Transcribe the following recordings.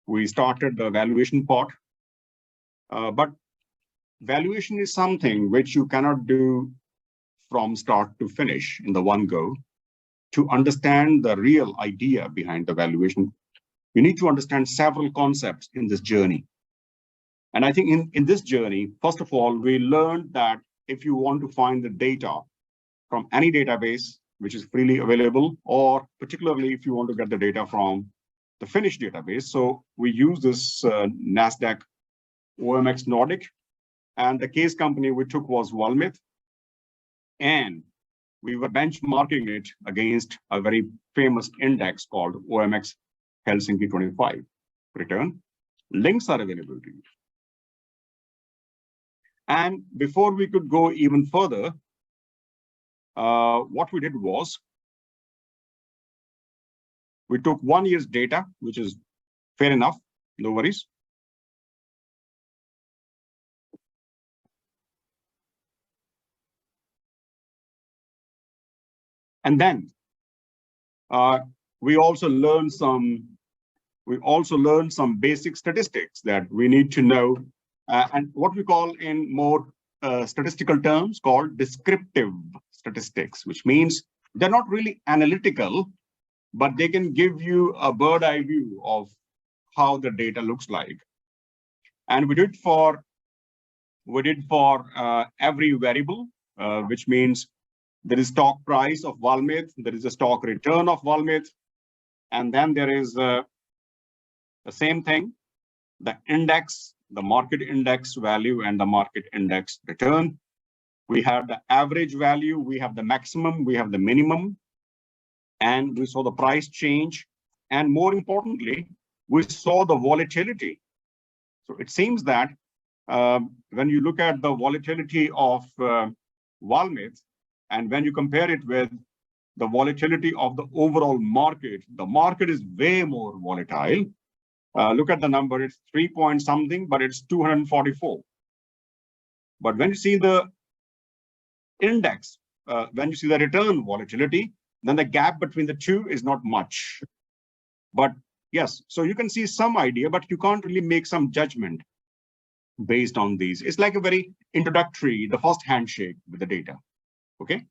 we started the valuation part. But valuation is something which you cannot do from start to finish in the one go. To understand the real idea behind the valuation, you need to understand several concepts in this journey. And I think in this journey, first of all, we learned that if you want to find the data from any database, which is freely available, or particularly if you want to get the data from the Finnish database. So we use this NASDAQ OMX Nordic, and the case company we took was Valmet. And we were benchmarking it against a very famous index called OMX Helsinki 25 return. Links are available to you. And before we could go even further, what we did was we took 1 year's data, which is fair enough, no worries. And then we also learned some basic statistics that we need to know, and what we call in more statistical terms called descriptive statistics, which means they're not really analytical, but they can give you a bird eye view of how the data looks like. And we did for every variable, which means there is stock price of Valmet, there is a stock return of Valmet, and then there is the same thing, the index, the market index value and the market index return. We have the average value, we have the maximum, we have the minimum, and we saw the price change. And more importantly, we saw the volatility. So it seems that when you look at the volatility of Valmet, and when you compare it with the volatility of the overall market, the market is way more volatile. Look at the number, it's 3 point something, but it's 244. But when you see the index, when you see the return volatility, then the gap between the two is not much. But yes, so you can see some idea, but you can't really make some judgment based on these. It's like a very introductory, the first handshake with the data. Okay.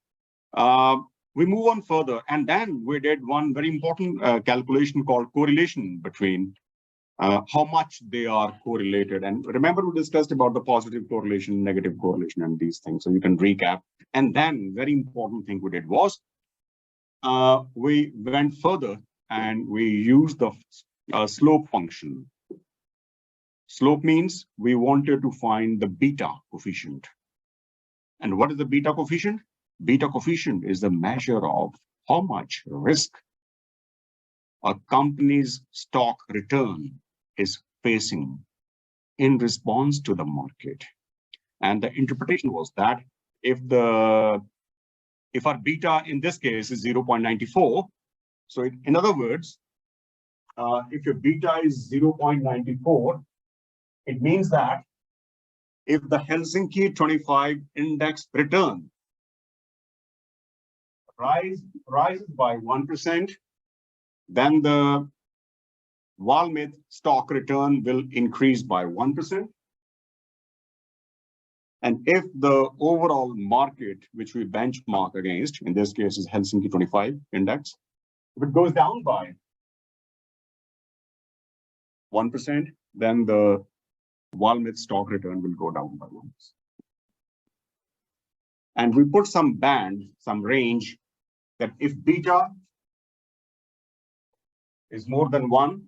We move on further, and then we did one very important calculation called correlation between how much they are correlated. And remember, we discussed about the positive correlation, negative correlation, and these things. So you can recap. And then very important thing we did was we went further and we used the slope function. Slope means we wanted to find the beta coefficient. And what is the beta coefficient? Beta coefficient is the measure of how much risk a company's stock return is facing in response to the market. And the interpretation was that if our beta in this case is 0.94, so in other words, if your beta is 0.94, it means that if the Helsinki 25 index return rises by 1%, then the Valmet stock return will increase by 1%. And if the overall market, which we benchmark against, in this case is Helsinki 25 index, if it goes down by 1%, then the Valmet stock return will go down by 1%. And we put some band, some range, that if beta is more than 1,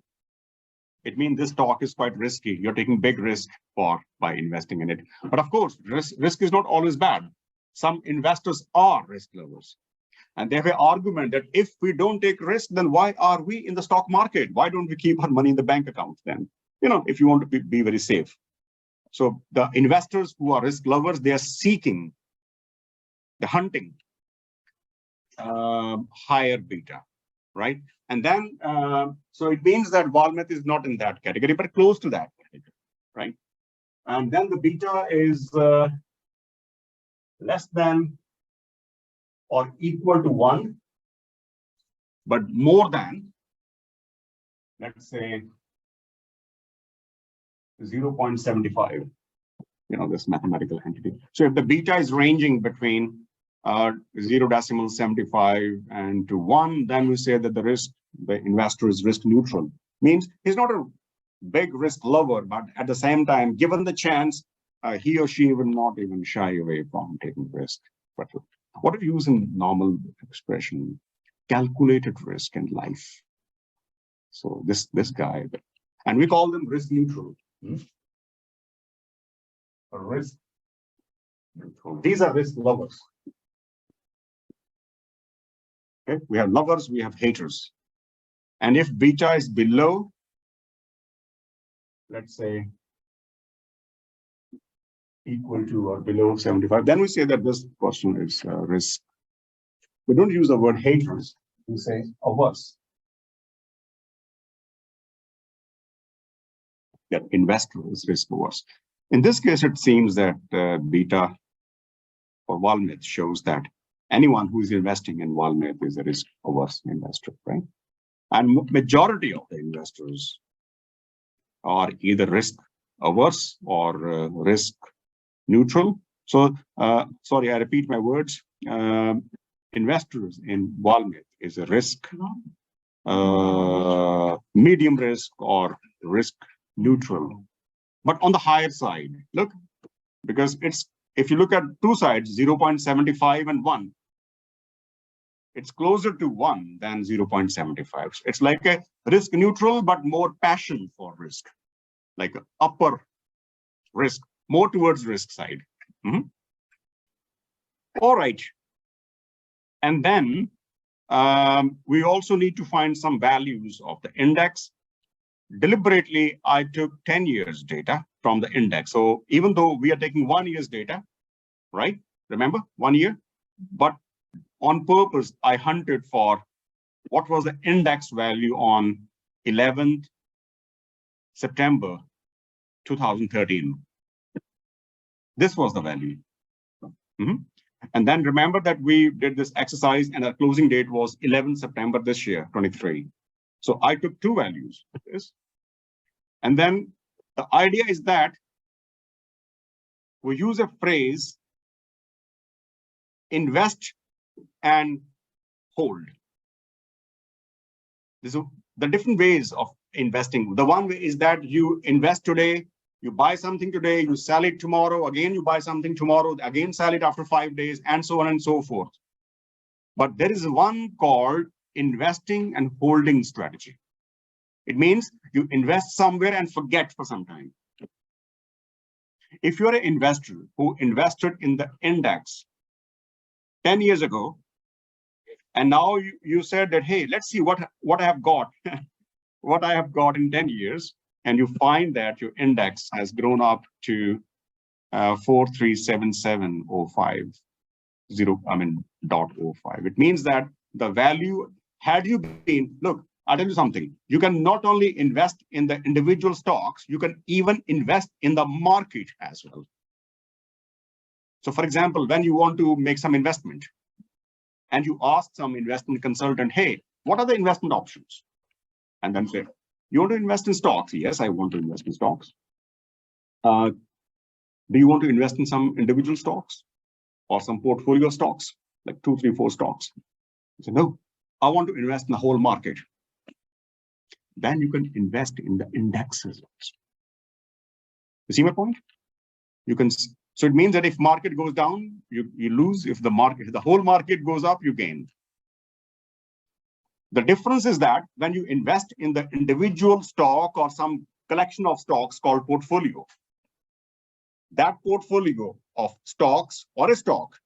it means this stock is quite risky. You're taking big risk by investing in it. But of course, risk is not always bad. Some investors are risk lovers. And they have an argument that if we don't take risk, then why are we in the stock market? Why don't we keep our money in the bank account then? You know, if you want to be very safe. So the investors who are risk lovers, they are seeking, they're hunting higher beta, right? And then, so it means that Valmet is not in that category, but close to that category, right? And then the beta is less than or equal to 1, but more than, let's say, 0.75, this mathematical entity. So if the beta is ranging between 0.75 and to 1, then we say that the investor is risk neutral. Means he's not a big risk lover, but at the same time, given the chance, he or she will not even shy away from taking risk. But what if you use in normal expression? Calculated risk in life. So this guy, and we call them risk neutral. Risk neutral. These are risk lovers. Okay, we have lovers, we have haters. And if beta is below, let's say, equal to or below 75, then we say that this person is risk. We don't use the word haters, we say averse. That investor is risk averse. In this case, it seems that beta for Valmet shows that anyone who is investing in Valmet is a risk averse investor, right? And majority of the investors are either risk averse or risk neutral. So, sorry, I repeat my words. Investors in Valmet is a risk, medium risk or risk neutral, but on the higher side. Look, because if you look at two sides, 0.75 and 1, it's closer to 1 than 0.75. It's like a risk neutral, but more passion for risk, like upper risk, more towards risk side. All right. And then we also need to find some values of the index. Deliberately, I took 10 years data from the index. So even though we are taking 1 year's data, right? Remember, 1 year, but on purpose, I hunted for what was the index value on 11th September 2013. This was the value. And then remember that we did this exercise and our closing date was 11th September this year, 23. So I took two values. And then the idea is that we use a phrase, invest and hold. This is the different ways of investing. The one way is that you invest today, you buy something today, you sell it tomorrow, again you buy something tomorrow, again sell it after 5 days, and so on and so forth. But there is one called investing and holding strategy. It means you invest somewhere and forget for some time. If you're an investor who invested in the index 10 years ago, and now you said that, hey, let's see what I have got, what I have got in 10 years, and you find that your index has grown up to 4377.05, .05. It means that the value, had you been, look, I'll tell you something, you can not only invest in the individual stocks, you can even invest in the market as well. So for example, when you want to make some investment and you ask some investment consultant, hey, what are the investment options? And then say, you want to invest in stocks? Yes, I want to invest in stocks. Do you want to invest in some individual stocks or some portfolio stocks, like 2, 3, 4 stocks? I say, no, I want to invest in the whole market. Then you can invest in the indexes. You see my point? You can. So it means that if market goes down, you lose. If the whole market goes up, you gain. The difference is that when you invest in the individual stock or some collection of stocks called portfolio, that portfolio of stocks or a stock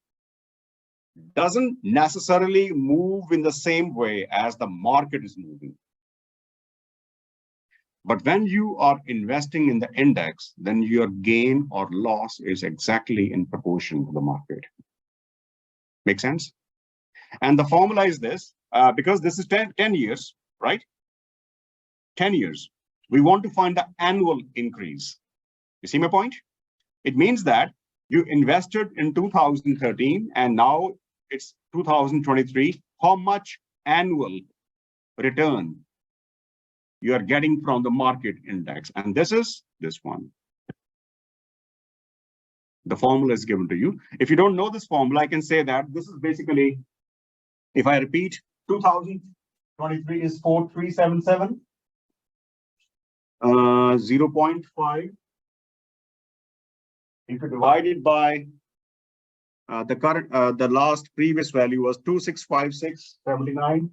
doesn't necessarily move in the same way as the market is moving. But when you are investing in the index, then your gain or loss is exactly in proportion to the market. Make sense? And the formula is this, because this is 10 years, right? 10 years. We want to find the annual increase. You see my point? It means that you invested in 2013 and now it's 2023. How much annual return you are getting from the market index. And this is this one. The formula is given to you. If you don't know this formula, I can say that this is basically, if I repeat, 2023 is 4377, 0.5. If you divide it by the last previous value was 2656.79.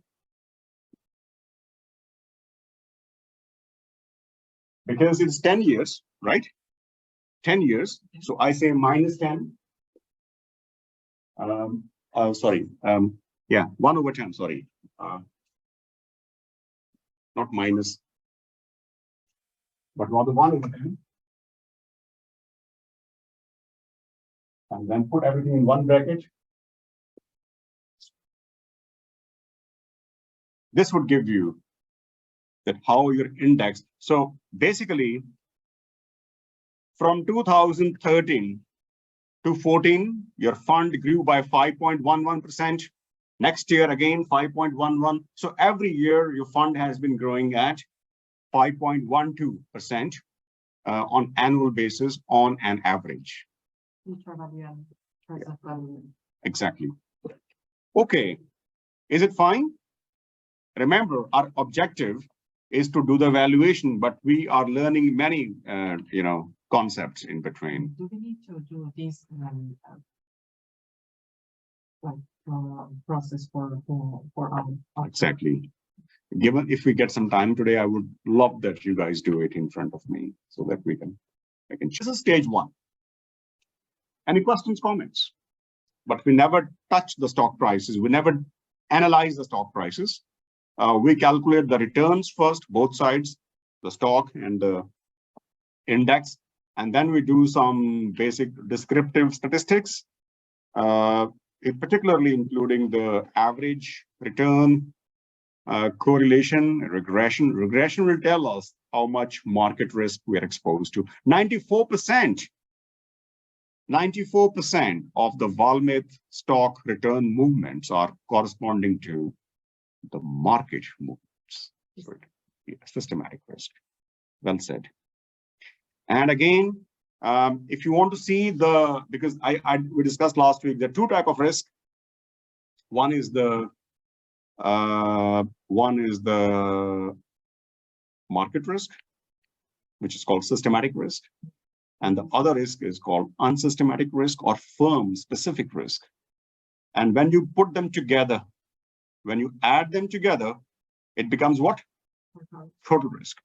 Because it's 10 years, right? 10 years. So I say minus 10. Sorry. Yeah, 1 over 10, sorry. Not minus, but rather 1 over 10. And then put everything in one bracket. This would give you that how your index. So basically, from 2013 to 14, your fund grew by 5.11%. Next year, again, 5.11. So every year, your fund has been growing at 5.12% on annual basis on an average. Exactly. Okay. Is it fine? Remember, our objective is to do the valuation, but we are learning many, concepts in between. Do we need to do this process for our? Exactly. Given if we get some time today, I would love that you guys do it in front of me so that I can. This is stage one. Any questions, comments? But we never touch the stock prices. We never analyze the stock prices. We calculate the returns first, both sides, the stock and the index, and then we do some basic descriptive statistics, particularly including the average return, correlation, regression. Regression will tell us how much market risk we are exposed to. 94% of the Valmet stock return movements are corresponding to the market movements. Systematic risk. Well said. And again, if you want to see because we discussed last week, there are two types of risk. One is the market risk, which is called systematic risk, and the other risk is called unsystematic risk or firm specific risk. And when you put them together, when you add them together, it becomes what? Total risk.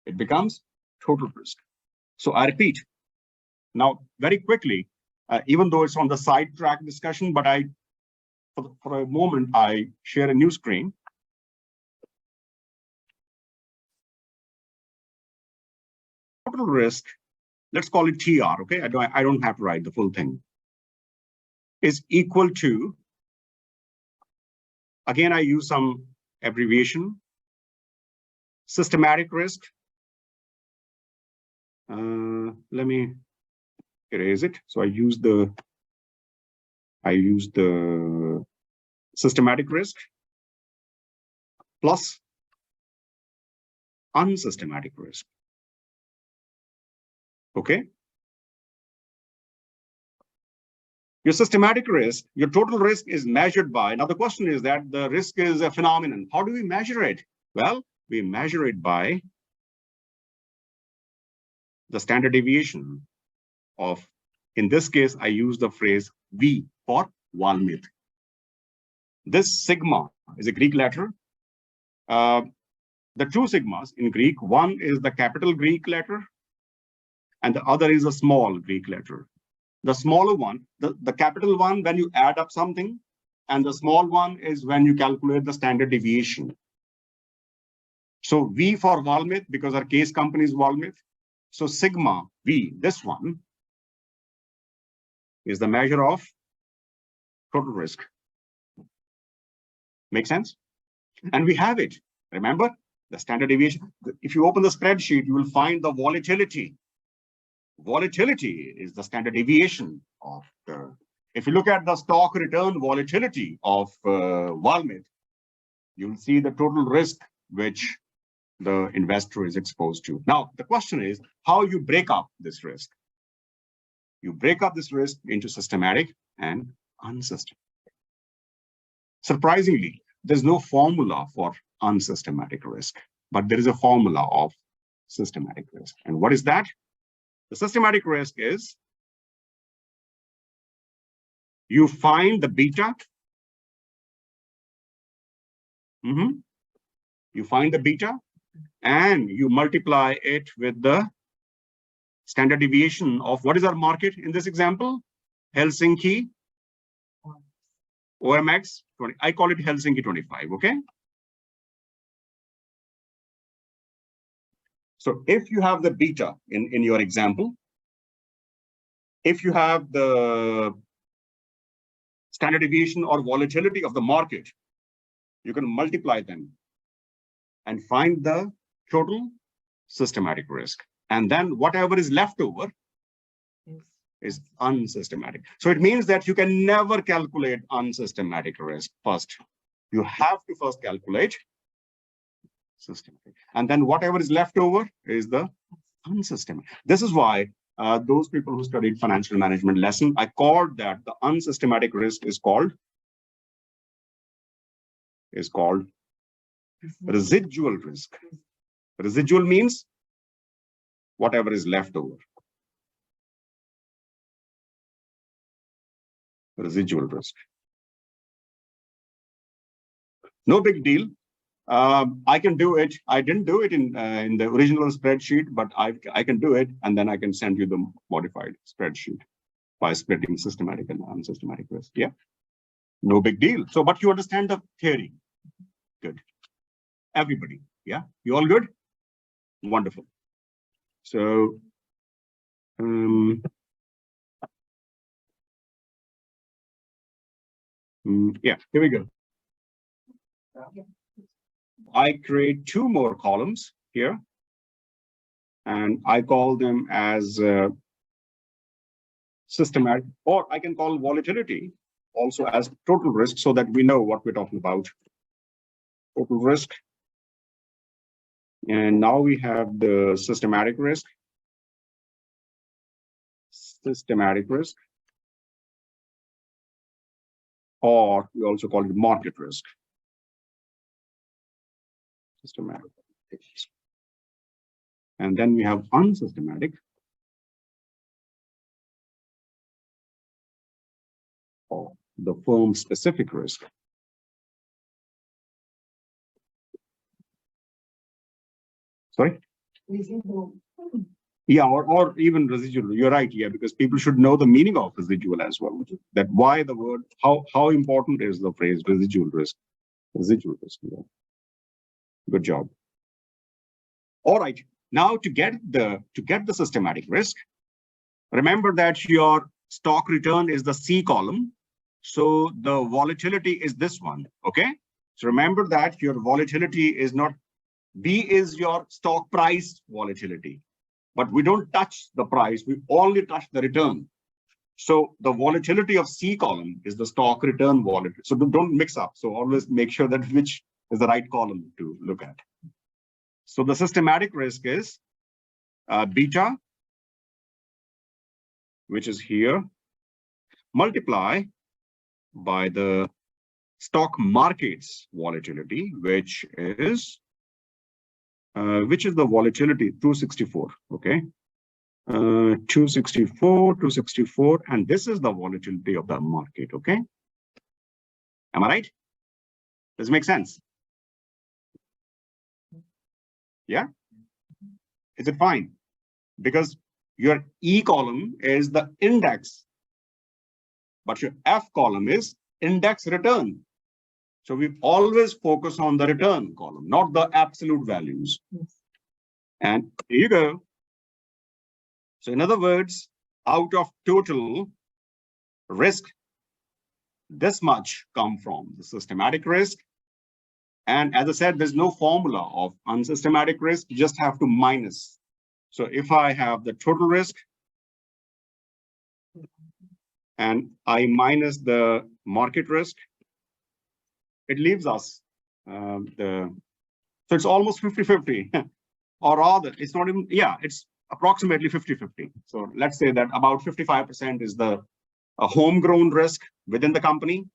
It becomes total risk. So I repeat, now very quickly, even though it's on the sidetrack discussion, but for a moment, I share a new screen. Total risk, let's call it TR, okay? I don't have to write the full thing, is equal to, again, I use some abbreviation, systematic risk. Let me erase it. So I use the systematic risk plus unsystematic risk. Okay. Your systematic risk, your total risk is measured by. Now the question is that the risk is a phenomenon. How do we measure it? Well, we measure it by the standard deviation of, in this case, I use the phrase V for Valmet. This sigma is a Greek letter. The two sigmas in Greek, one is the capital Greek letter, and the other is a small Greek letter. The smaller one, the capital one, when you add up something, and the small one is when you calculate the standard deviation. So V for Valmet, because our case company is Valmet. So sigma V, this one, is the measure of total risk. Make sense? And we have it. Remember the standard deviation. If you open the spreadsheet, you will find the volatility. Volatility is the standard deviation of the. If you look at the stock return volatility of Valmet, you'll see the total risk, which the investor is exposed to. Now, the question is how you break up this risk. You break up this risk into systematic and unsystematic. Surprisingly, there's no formula for unsystematic risk, but there is a formula of systematic risk. And what is that? The systematic risk is you find the beta. You find the beta and you multiply it with the standard deviation of what is our market in this example? Helsinki OMX 20. I call it Helsinki 25, okay? So if you have the beta in your example, if you have the standard deviation or volatility of the market, you can multiply them and find the total systematic risk. And then whatever is left over is unsystematic. So it means that you can never calculate unsystematic risk first. You have to first calculate systematic. And then whatever is left over is the unsystematic. This is why those people who studied financial management lesson, I called that the unsystematic risk is called residual risk. Residual means whatever is left over. Residual risk. No big deal. I can do it. I didn't do it in the original spreadsheet, but I can do it, and then I can send you the modified spreadsheet by splitting systematic and unsystematic risk. Yeah, no big deal. So, but you understand the theory. Good. Everybody, yeah, you all good? Wonderful. So, yeah, here we go. I create two more columns here, and I call them as systematic, or I can call volatility also as total risk, so that we know what we're talking about. Total risk. And now we have the systematic risk. Systematic risk. Or we also call it market risk. Systematic. And then we have unsystematic. Or the firm specific risk. Sorry? Yeah, or even residual. You're right, yeah, because people should know the meaning of residual as well. That why the word, how important is the phrase residual risk? Residual risk, yeah. Good job. All right, now to get the systematic risk, remember that your stock return is the C column. So the volatility is this one, okay? So remember that your volatility is not, B is your stock price volatility, but we don't touch the price, we only touch the return. So the volatility of C column is the stock return volatility. So don't mix up. So always make sure that which is the right column to look at. So the systematic risk is beta, which is here, multiply by the stock market's volatility, which is the volatility 264, okay? 264, and this is the volatility of the market, okay? Am I right? Does it make sense? Yeah? Is it fine? Because your E column is the index, but your F column is index return. So we always focus on the return column, not the absolute values. Yes. And here you go. So in other words, out of total risk, this much come from the systematic risk. And as I said, there's no formula of unsystematic risk. You just have to minus. So if I have the total risk and I minus the market risk, it leaves us the So it's almost 50-50, or rather, it's not even, yeah, it's approximately 50-50. So let's say that about 55% is the homegrown risk within the company,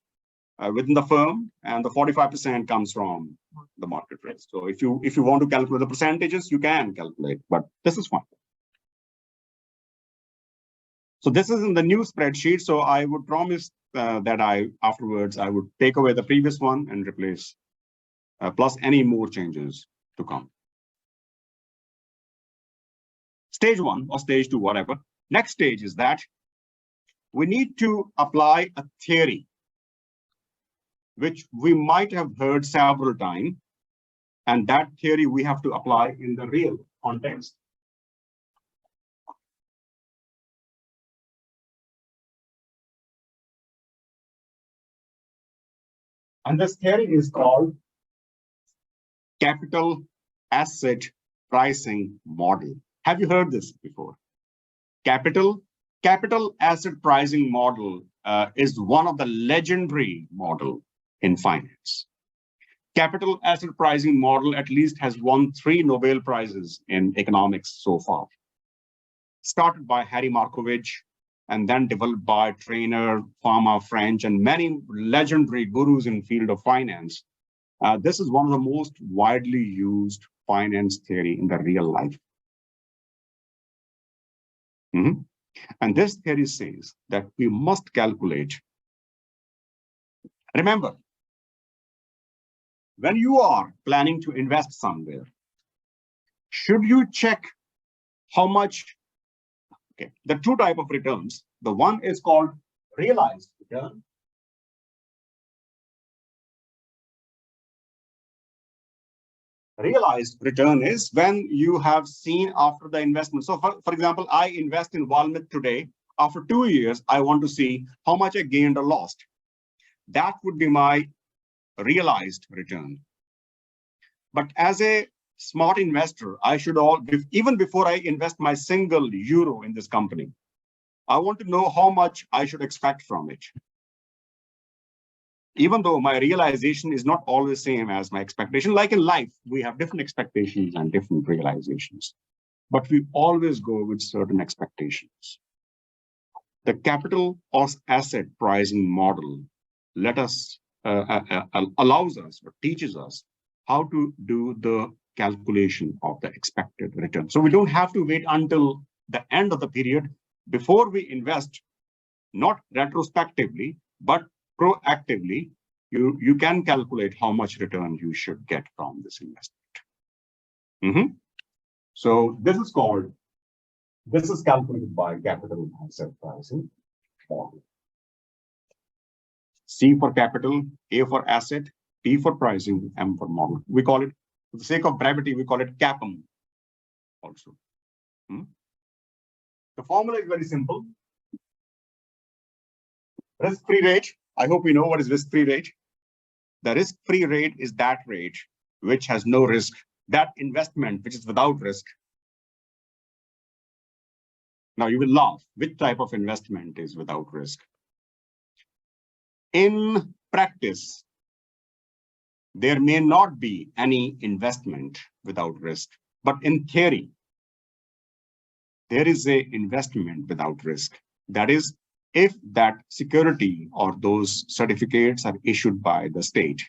within the firm, and the 45% comes from the market risk. So if you want to calculate the percentages, you can calculate, but this is fine. So this is in the new spreadsheet. So I would promise that afterwards I would take away the previous one and replace plus any more changes to come. Stage 1 or stage 2, whatever. Next stage is that we need to apply a theory, which we might have heard several times. And that theory we have to apply in the real context. And this theory is called capital asset pricing model. Have you heard this before? Capital asset pricing model is one of the legendary model in finance. Capital asset pricing model at least has won 3 Nobel Prizes in economics so far. Started by Harry Markovich and then developed by Trainer, Fama, French, and many legendary gurus in field of finance. This is one of the most widely used finance theory in the real life. And this theory says that we must calculate. Remember, when you are planning to invest somewhere, should you check how much? Okay, the 2 types of returns. The one is called realized return. Realized return is when you have seen after the investment. So for example, I invest in Valmet today. After 2 years, I want to see how much I gained or lost. That would be my realized return. But as a smart investor, I should even before I invest my single euro in this company, I want to know how much I should expect from it. Even though my realization is not always the same as my expectation, like in life, we have different expectations and different realizations, but we always go with certain expectations. The capital asset pricing model allows us or teaches us how to do the calculation of the expected return. So we don't have to wait until the end of the period before we invest, not retrospectively, but proactively. You can calculate how much return you should get from this investment. So this is calculated by capital asset pricing model. C for capital, A for asset, P for pricing, M for model. We call it, for the sake of brevity, we call it CAPM also. The formula is very simple. Risk-free rate. I hope you know what is risk-free rate. The risk-free rate is that rate which has no risk, that investment which is without risk. Now you will laugh. Which type of investment is without risk? In practice, there may not be any investment without risk, but in theory, there is an investment without risk. That is, if that security or those certificates are issued by the state,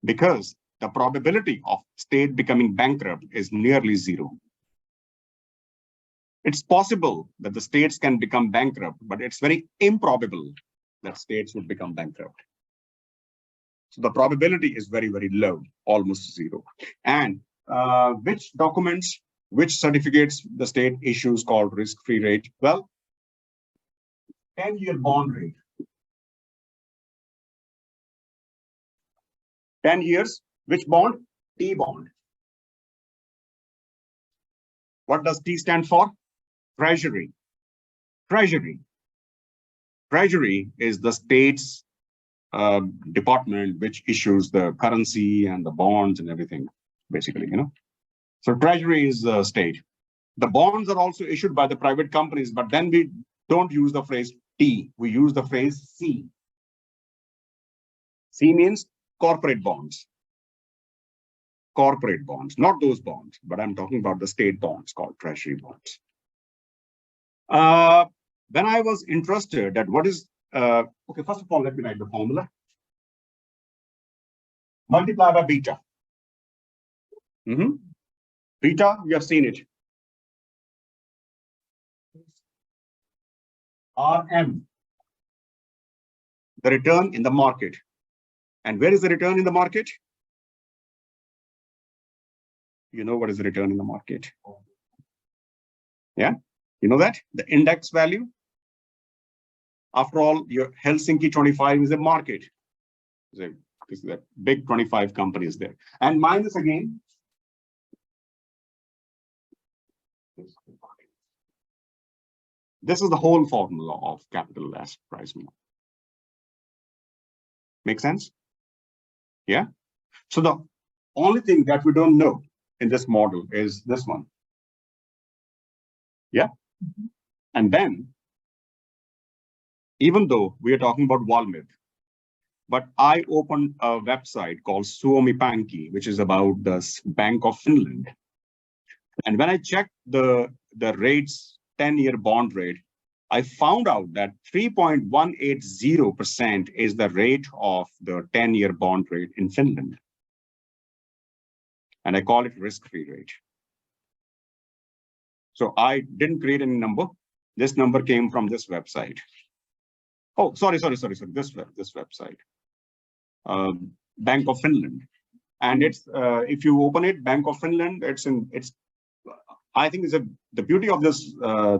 because the probability of state becoming bankrupt is nearly 0. It's possible that the states can become bankrupt, but it's very improbable that states would become bankrupt. So the probability is very, very low, almost 0. And which documents, which certificates the state issues called risk-free rate? Well, 10-year bond rate. 10 years, which bond? T bond. What does T stand for? Treasury. Treasury. Treasury is the state's department which issues the currency and the bonds and everything, basically, So Treasury is the state. The bonds are also issued by the private companies, but then we don't use the phrase T, we use the phrase C. C means corporate bonds. corporate bonds, not those bonds, but I'm talking about the state bonds called treasury bonds. Then I was interested at what is, okay, first of all, let me write the formula. Multiply by beta. Beta, you have seen it. RM, the return in the market. And where is the return in the market? You know what is the return in the market? Yeah, you know that? The index value. After all, your Helsinki 25 is a market. This is a big 25 companies there. And minus again. This is the whole formula of capital asset price model. Make sense? Yeah. So the only thing that we don't know in this model is this one. Yeah. And then, even though we are talking about Valmet, but I opened a website called Suomi Pankki, which is about the Bank of Finland. And when I checked the rates, 10-year bond rate, I found out that 3.180% is the rate of the 10-year bond rate in Finland. And I call it risk-free rate. So I didn't create any number. This number came from this website. Oh, sorry. This website, Bank of Finland. And it's if you open it, Bank of Finland, I think the beauty of this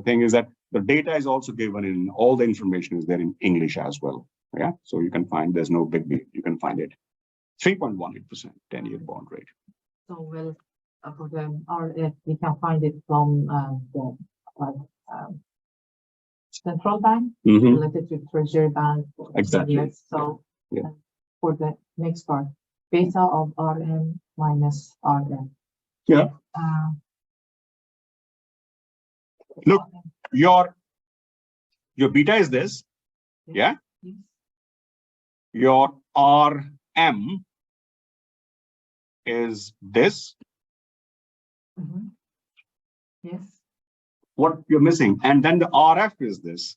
thing is that the data is also given in all the information is there in English as well. Yeah, so you can find there's no big deal. You can find it 3.18% 10-year bond rate. So well, for the RF, we can find it from the central bank related to treasury bank. Exactly. Years. So for the next part, beta of RM minus RM. Yeah. Look, your beta is this. Yeah. Yes. Your RM is this. Yes. What you're missing, and then the RF is this.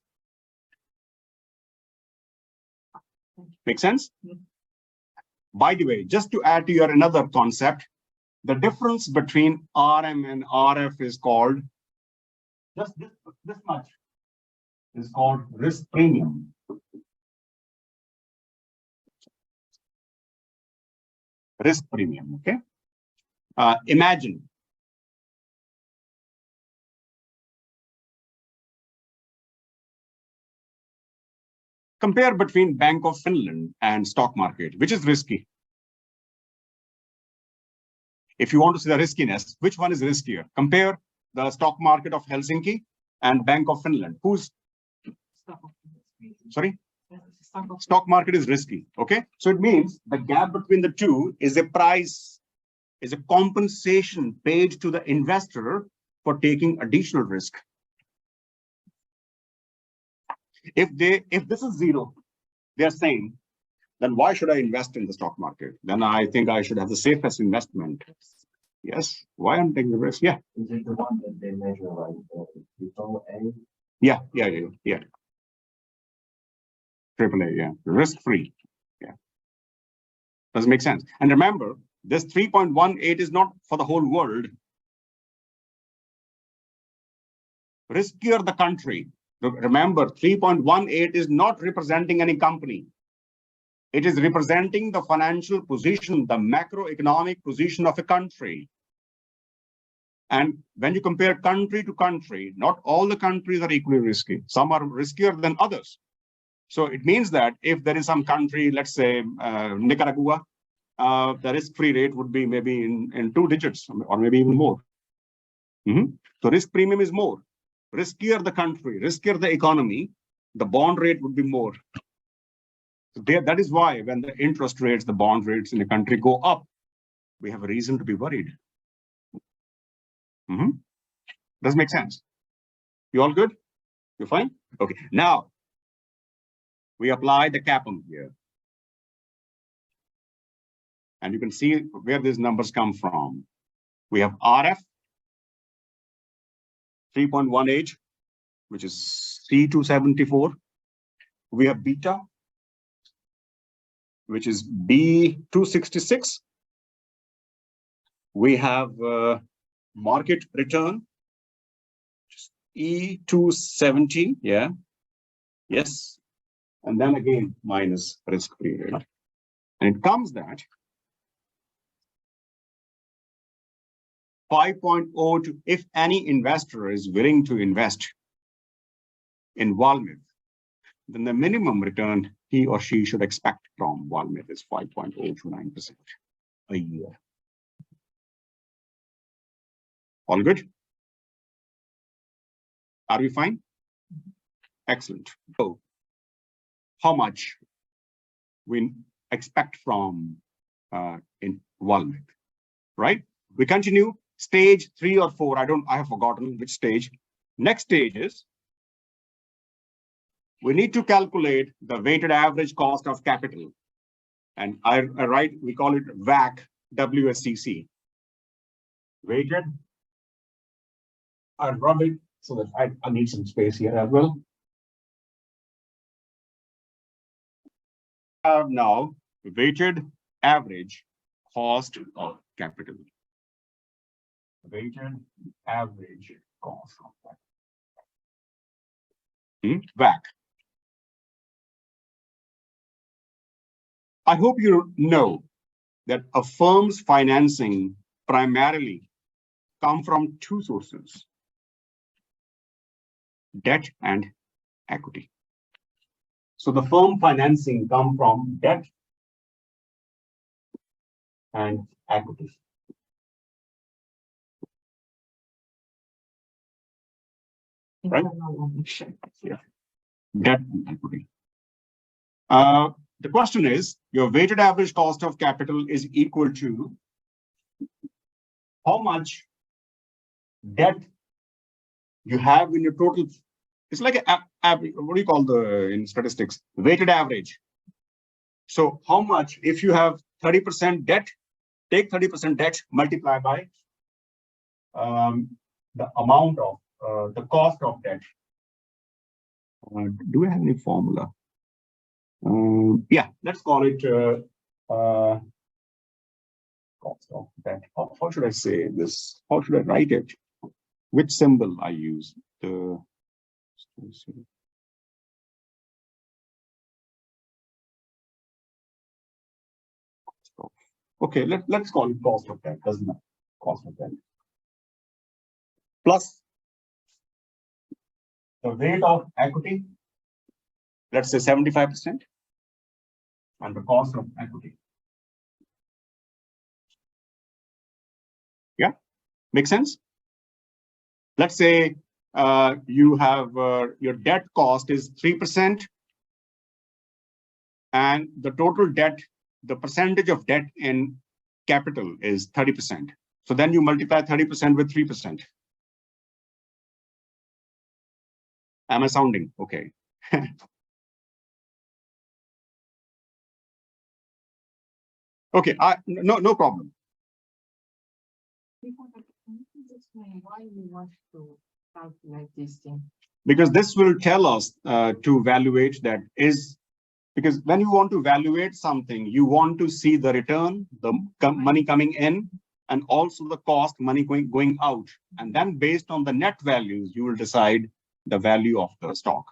Make sense? Yes. By the way, just to add to your another concept, the difference between RM and RF is called just this much. Is called risk premium. Risk premium. Okay. Imagine. Compare between Bank of Finland and stock market, which is risky. If you want to see the riskiness, which one is riskier? Compare the stock market of Helsinki and Bank of Finland. Who's sorry? Stock market is risky. Okay, so it means the gap between the two is a price, is a compensation paid to the investor for taking additional risk. If this is zero, they are saying, then why should I invest in the stock market? Then I think I should have the safest investment. Yes. Why I'm taking the risk? Yeah. Is it the one that they measure like triple A? Yeah. AAA, yeah. Risk-free. Yeah. Does it make sense? And remember, this 3.18 is not for the whole world. Riskier the country. Remember, 3.18 is not representing any company. It is representing the financial position, the macroeconomic position of a country. And when you compare country to country, not all the countries are equally risky. Some are riskier than others. So it means that if there is some country, let's say Nicaragua, the risk-free rate would be maybe in 2 digits or maybe even more. So risk premium is more. Riskier the country, riskier the economy, the bond rate would be more. So that is why when the interest rates, the bond rates in a country go up, we have a reason to be worried. Does it make sense? You all good? You fine? Okay. Now, we apply the CAPM here. And you can see where these numbers come from. We have RF, 3.18, which is C274. We have beta, which is B266. We have market return, E270, yeah, yes. And then again, minus risk period. And it comes that 5.0 to, if any investor is willing to invest in Valmet, then the minimum return he or she should expect from Valmet is 5.029% a year. All good? Are we fine? Excellent. So, how much we expect from in Valmet, right? We continue stage 3 or 4. I have forgotten which stage. Next stage is we need to calculate the weighted average cost of capital. And I write, we call it WACC, WSCC. Weighted. I rub it so that I need some space here as well. Have now weighted average cost of capital. Weighted average cost of capital. WACC. I hope you know that a firm's financing primarily come from two sources: debt and equity. So the firm financing come from debt and equity. Right? Yeah. Debt and equity. The question is, your weighted average cost of capital is equal to how much debt you have in your total. It's like what do you call in statistics? Weighted average. So how much, if you have 30% debt, take 30% debt, multiply by the amount of the cost of debt. Do we have any formula? Yeah, let's call it cost of debt. How should I say this? How should I write it? Which symbol I use? Okay, let's call it cost of debt, doesn't it? Cost of debt. Plus the weight of equity, let's say 75%, and the cost of equity. Yeah, make sense? Let's say you have your debt cost is 3%, and the total debt, the percentage of debt in capital is 30%. So then you multiply 30% with 3%. Am I sounding okay? Okay, no problem. Why you want to calculate this thing? Because this will tell us to evaluate that is, because when you want to evaluate something, you want to see the return, the money coming in, and also the cost, money going out. And then based on the net values, you will decide the value of the stock.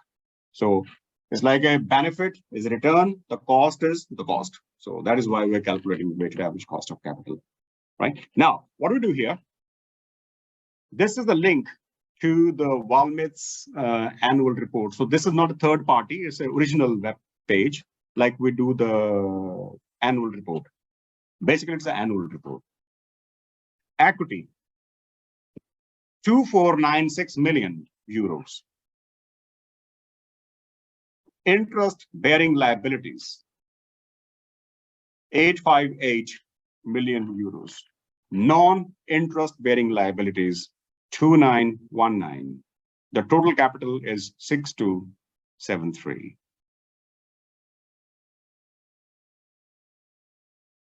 So it's like a benefit is return, the cost is the cost. So that is why we're calculating the weighted average cost of capital. Right now, what do we do here? This is the link to the Valmet's annual report. So this is not a third party, it's an original web page, like we do the annual report. Basically, it's the annual report. Equity, 2,496 million euros. Interest-bearing liabilities, 858 million euros. Non-interest-bearing liabilities, 2,919. The total capital is 6,273.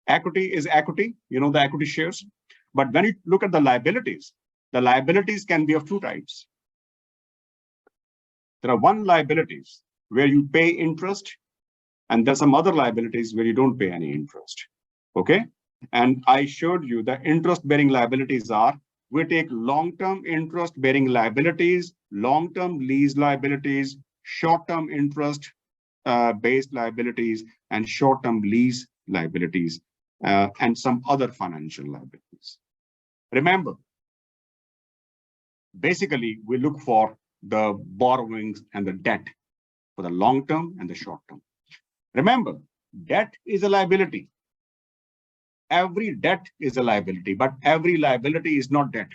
Equity is equity, you know, the equity shares. But when you look at the liabilities can be of two types. There are one liabilities where you pay interest, and there's some other liabilities where you don't pay any interest. Okay. And I showed you the interest-bearing liabilities are, we take long-term interest-bearing liabilities, long-term lease liabilities, short-term interest based liabilities, and short-term lease liabilities, and some other financial liabilities. Remember, basically, we look for the borrowings and the debt for the long term and the short term. Remember, debt is a liability. Every debt is a liability, but every liability is not debt.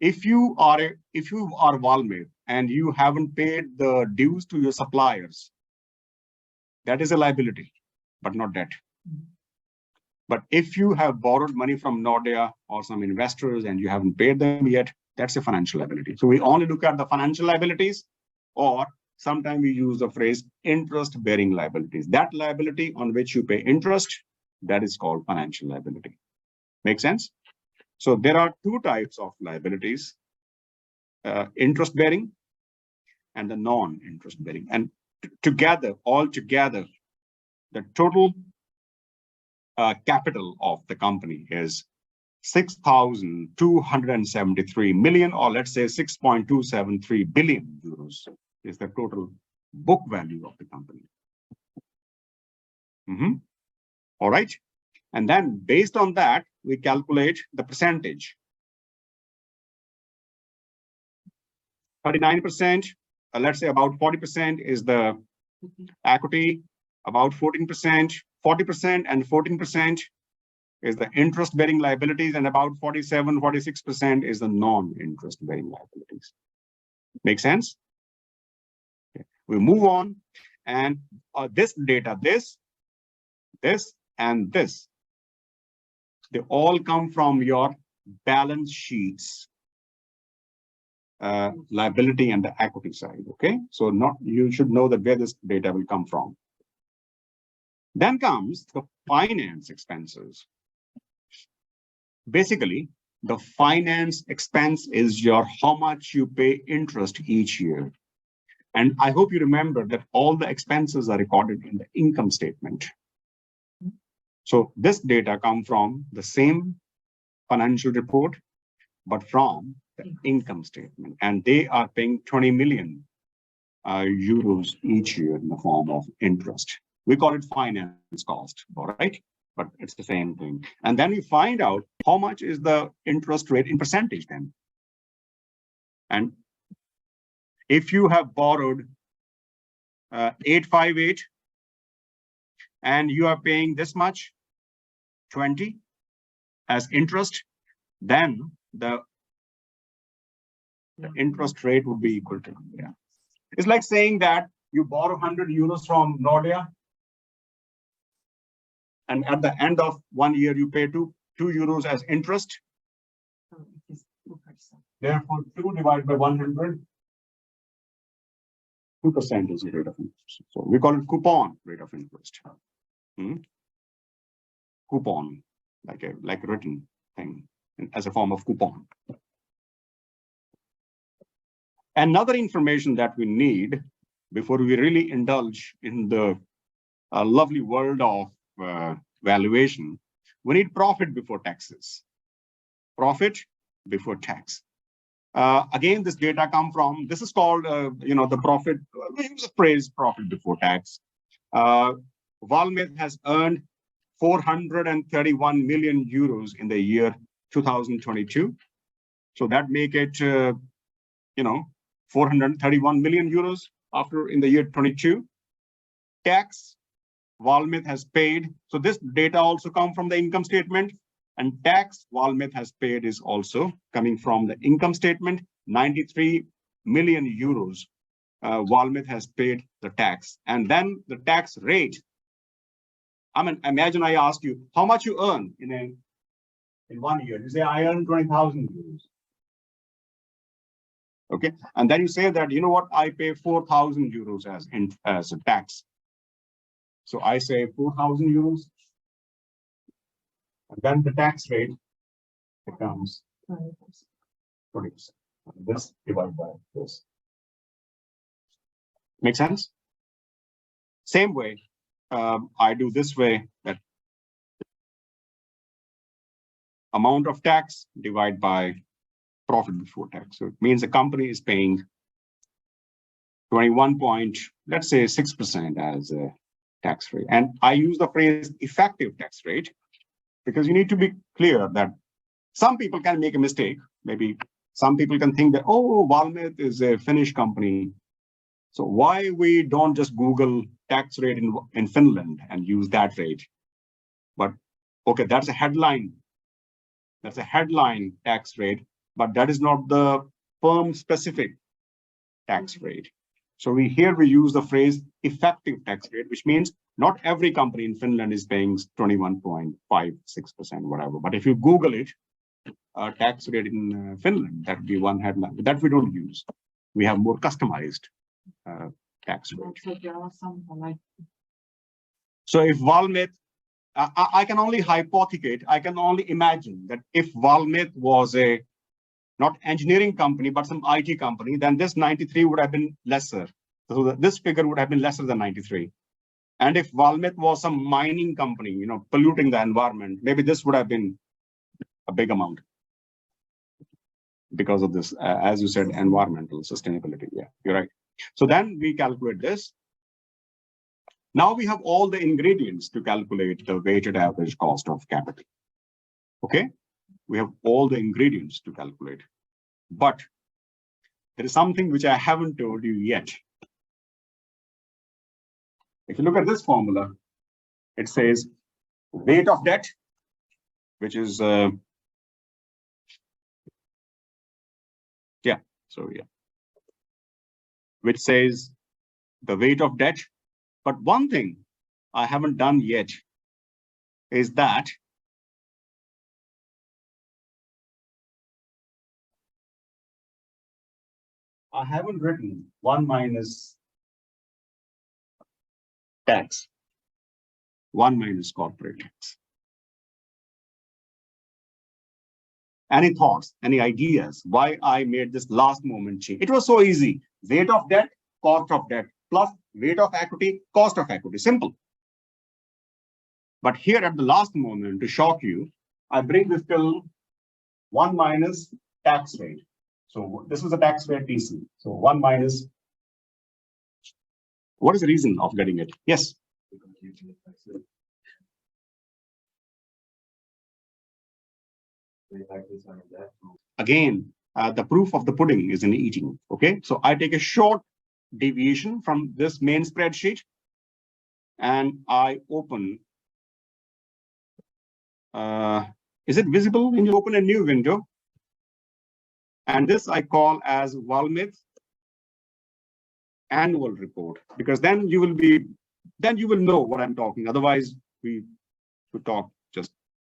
If you are Valmet and you haven't paid the dues to your suppliers, that is a liability, but not debt. But if you have borrowed money from Nordea or some investors and you haven't paid them yet, that's a financial liability. So we only look at the financial liabilities, or sometimes we use the phrase interest-bearing liabilities. That liability on which you pay interest, that is called financial liability. Make sense? So there are two types of liabilities, interest-bearing and the non-interest-bearing. And all together, the total capital of the company is 6,273 million, or let's say 6.273 billion euros is the total book value of the company. All right. And then based on that, we calculate the percentage. 39%, let's say about 40% is the equity, about 14%, 40% and 14% is the interest-bearing liabilities, and about 47, 46% is the non-interest-bearing liabilities. Make sense? Okay. We move on, and this data, this, and this, they all come from your balance sheets, liability and the equity side. Okay, so you should know that where this data will come from. Then comes the finance expenses. Basically, the finance expense is how much you pay interest each year. And I hope you remember that all the expenses are recorded in the income statement. So this data comes from the same financial report, but from the income statement. And they are paying 20 million euros each year in the form of interest. We call it finance cost, all right? But it's the same thing. And then we find out how much is the interest rate in percentage then. And if you have borrowed 858 and you are paying this much, 20 as interest, then the interest rate would be equal to, yeah. It's like saying that you borrow 100 euros from Nordea, and at the end of 1 year, you pay 2 euros as interest. So it is 2%. Therefore, 2 divided by 100, 2% is the rate of interest. So we call it coupon rate of interest. Coupon, like a written thing as a form of coupon. Another information that we need before we really indulge in the lovely world of valuation, we need profit before taxes. Profit before tax. Again, this data come from, this is called, the profit, we use the phrase profit before tax. Valmet has earned 431 million euros in the year 2022. So that make it, 431 million euros in the year 22. Tax, Valmet has paid. So this data also come from the income statement, and tax Valmet has paid is also coming from the income statement. 93 million euros Valmet has paid the tax. And then the tax rate, I mean, imagine I ask you how much you earn in 1 year. You say I earn 20,000 euros. Okay, and then you say that, you know what, I pay 4,000 euros as a tax. So I say 4,000 euros And then the tax rate becomes 20%. 20%. This divided by this. Make sense? Same way, I do this way, that amount of tax divided by profit before tax. So it means the company is paying 21 point, let's say 6% as a tax rate. And I use the phrase effective tax rate because you need to be clear that some people can make a mistake. Maybe some people can think that, oh, Valmet is a Finnish company. So why we don't just Google tax rate in Finland and use that rate? But okay, that's a headline. That's a headline tax rate, but that is not the firm specific tax rate. So here we use the phrase effective tax rate, which means not every company in Finland is paying 21.56%, whatever. But if you Google it, tax rate in Finland, that would be one headline. But that we don't use. We have more customized tax rate. So there are some like. So if Valmet, I can only hypothecate, I can only imagine that if Valmet was a not engineering company, but some IT company, then this 93 would have been lesser. So this figure would have been lesser than 93. And if Valmet was some mining company, you know, polluting the environment, maybe this would have been a big amount because of this, as you said, environmental sustainability. Yeah, you're right. So then we calculate this. Now we have all the ingredients to calculate the weighted average cost of capital. Okay, we have all the ingredients to calculate, but there is something which I haven't told you yet. If you look at this formula, it says weight of debt, which is which says the weight of debt. But one thing I haven't done yet is that I haven't written 1 minus tax, 1 minus corporate tax. Any thoughts, any ideas why I made this last moment change? It was so easy. Weight of debt, cost of debt, plus weight of equity, cost of equity. Simple. But here at the last moment, to shock you, I bring this till 1 minus tax rate. So this is a tax rate TC. So 1 minus. What is the reason of getting it? Yes. Again, the proof of the pudding is in eating. Okay, so I take a short deviation from this main spreadsheet and I open. Is it visible when you open a new window? And this I call as Valmet annual report, because then you will know what I'm talking. Otherwise, we could talk just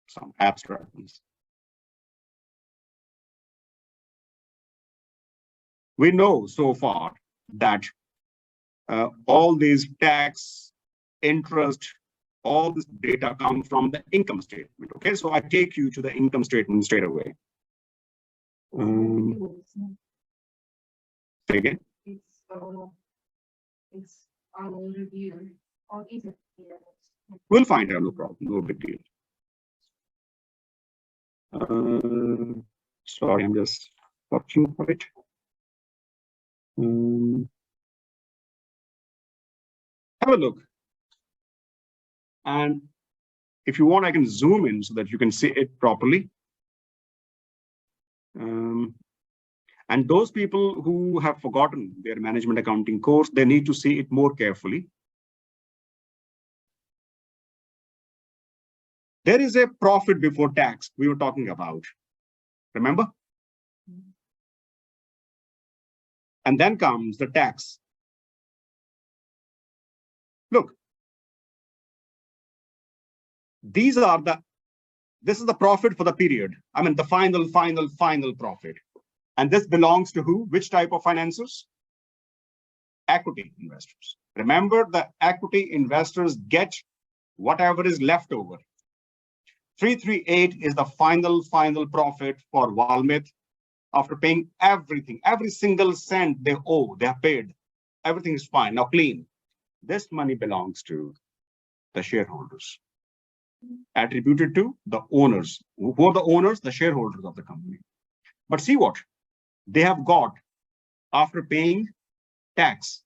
some abstract things. We know so far that all these tax, interest, all this data come from the income statement. Okay, so I take you to the income statement straight away. Say again. It's our review, or is it? We'll find out, no problem, no big deal. Sorry, I'm just searching for it. Have a look. And if you want, I can zoom in so that you can see it properly. And those people who have forgotten their management accounting course, they need to see it more carefully. There is a profit before tax we were talking about. Remember? And then comes the tax. Look. This is the profit for the period. I mean, the final profit. And this belongs to who? Which type of financiers? Equity investors. Remember, the equity investors get whatever is left over. 338 is the final profit for Valmet after paying everything, every single cent they owe, they have paid. Everything is fine, now clean. This money belongs to the shareholders, attributed to the owners. Who are the owners? The shareholders of the company. But see what they have got after paying tax.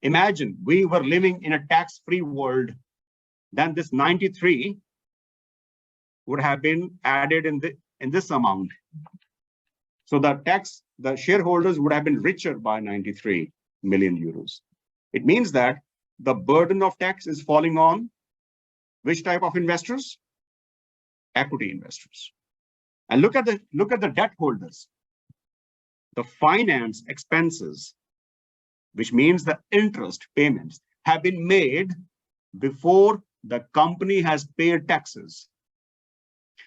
Imagine we were living in a tax-free world, then this 93 would have been added in this amount. So the shareholders would have been richer by 93 million euros. It means that the burden of tax is falling on which type of investors? Equity investors. And look at the debt holders. The finance expenses, which means the interest payments, have been made before the company has paid taxes.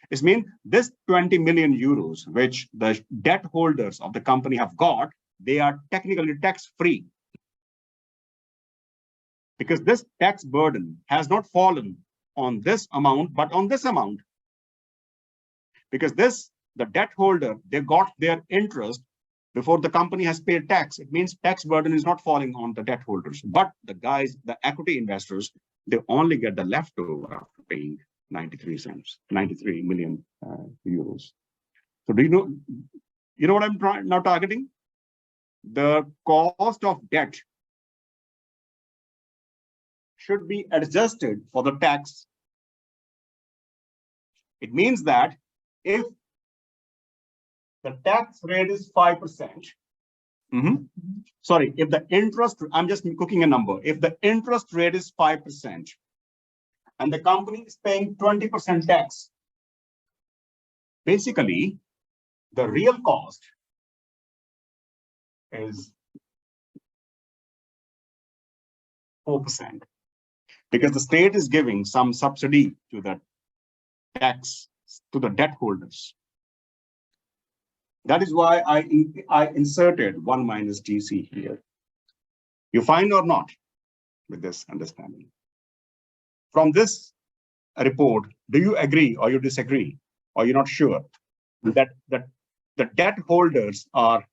This means this 20 million euros, which the debt holders of the company have got, they are technically tax-free. Because this tax burden has not fallen on this amount, but on this amount. Because the debt holder, they got their interest before the company has paid tax. It means tax burden is not falling on the debt holders, but the guys, the equity investors, they only get the leftover after paying 93 million euros. So do you know what I'm now targeting? The cost of debt should be adjusted for the tax. It means that if the tax rate is 5%, sorry, if the interest, I'm just cooking a number. If the interest rate is 5% and the company is paying 20% tax, basically the real cost is 4%, because the state is giving some subsidy to the tax to the debt holders. That is why I inserted 1 minus GC here. You find or not with this understanding? From this report, do you agree or you disagree, or you're not sure that the debt holders are?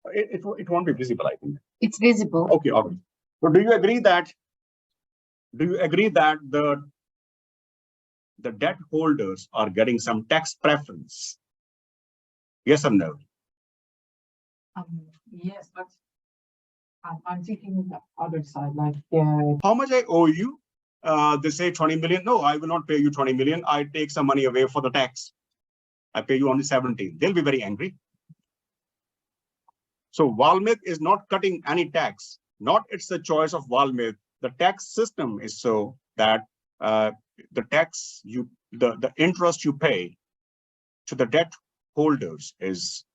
It won't be visible, I think. It's visible. Okay, all right. So do you agree that the debt holders are getting some tax preference? Yes or no? Yes, but I'm thinking the other side, like How much I owe you? They say 20 million. No, I will not pay you 20 million. I take some money away for the tax. I pay you only 17. They'll be very angry. So Valmet is not cutting any tax. Not it's the choice of Valmet. The tax system is so that the tax the interest you pay to the debt holders is